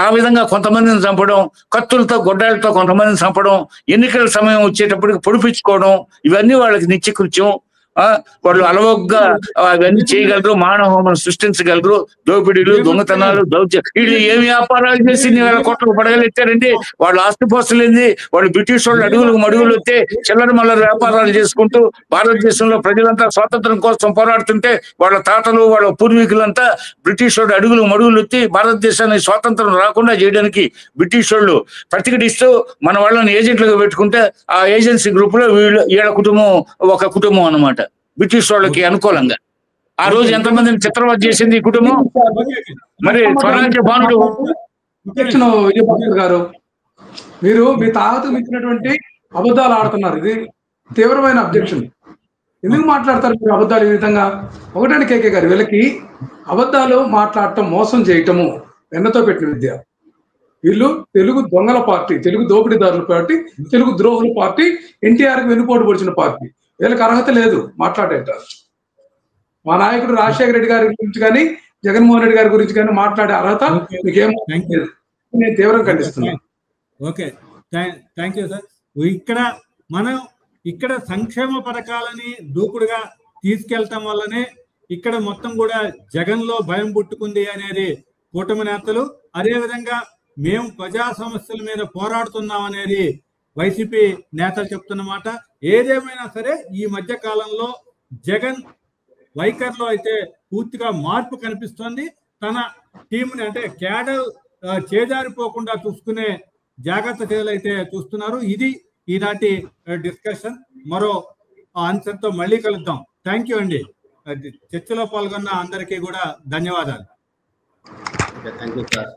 ఆ విధంగా కొంతమందిని చంపడం, కత్తులతో గొడ్డాలతో కొంతమందిని చంపడం, ఎన్నికల సమయం వచ్చేటప్పటికి పొడిపించుకోవడం, ఇవన్నీ వాళ్ళకి నిత్యకృత్యం. వాళ్ళు అలవోగ్గా అవన్నీ చేయగలరు, మానవహోమం సృష్టించగలరు, దోపిడీలు, దొంగతనాలు, వీళ్ళు ఏమి వ్యాపారాలు చేసి 1,000 కోట్లకు పడగలెత్తారండి. వాళ్ళు ఆస్తిపోస్తులేంది, వాళ్ళు బ్రిటిష్ వాళ్ళు అడుగులు మడుగులు వస్తే చిల్లర మల్లర వ్యాపారాలు చేసుకుంటూ భారతదేశంలో ప్రజలంతా స్వాతంత్రం కోసం పోరాడుతుంటే వాళ్ళ తాతలు, వాళ్ళ పూర్వీకులంతా బ్రిటిష్ వాళ్ళు అడుగులు మడుగులు ఎత్తి భారతదేశానికి స్వాతంత్రం రాకుండా చేయడానికి బ్రిటిష్ వాళ్ళు ప్రతిఘటిస్తూ మన వాళ్ళని ఏజెంట్లుగా పెట్టుకుంటే ఆ ఏజెన్సీ గ్రూప్ లో వీళ్ళ కుటుంబం ఒక కుటుంబం అన్నమాట, బ్రిటిష్ వాళ్ళకి అనుకూలంగా. ఆ రోజు ఎంతమందిని చిత్రవద చేసింది ఈ కుటుంబం. మరి స్వరాజ్య బాణుడు విజయభాస్కర్ గారు, మీరు మీ తాహతకు మించినటువంటి అబద్ధాలు ఆడుతున్నారు. ఇది తీవ్రమైన అబ్జెక్షన్. ఎందుకు మాట్లాడతారు మీరు అబద్ధాలు ఈ విధంగా? ఒకటండి కేకే గారు, వీళ్ళకి అబద్ధాలు మాట్లాడటం, మోసం చేయటము వెన్నతో పెట్టిన విద్య. వీళ్ళు తెలుగు దొంగల పార్టీ, తెలుగు దోపిడీదారుల పార్టీ, తెలుగు ద్రోహుల పార్టీ, ఎన్టీఆర్కి వెన్నుపోటు పొడిచిన పార్టీ. వీళ్ళకి అర్హత లేదు మాట్లాడేట. మా నాయకుడు రాజశేఖర రెడ్డి గారి గురించి కానీ, జగన్మోహన్ రెడ్డి గారి గురించి కానీ మాట్లాడే అర్హత మీకేం లేదు. నేను తీవ్రంగా ఖండిస్తున్నాను. Okay, thank you sir. ఇక్కడ సంక్షేమ పథకాలని దూకుడుగా తీసుకెళ్తాం వల్లనే ఇక్కడ మొత్తం కూడా జగన్ లో భయం పుట్టుకుంది అనేది కూటమి నేతలు, అదేవిధంగా మేము ప్రజా సమస్యల మీద పోరాడుతున్నాం అనేది వైసీపీ నేతలు చెప్తున్నమాట. ఏదేమైనా సరే ఈ మధ్య కాలంలో జగన్ వైఖరిలో అయితే పూర్తిగా మార్పు కనిపిస్తోంది. తన టీంని అంటే క్యాడర్ చేజారిపోకుండా చూసుకునే జాగ్రత్త చర్యలు అయితే చూస్తున్నారు. ఇది ఈనాటి డిస్కషన్. మరో అంశంతో మళ్ళీ కలుద్దాం. థ్యాంక్ యూ అండి. చర్చలో పాల్గొన్న అందరికీ కూడా ధన్యవాదాలు. Thank you sir.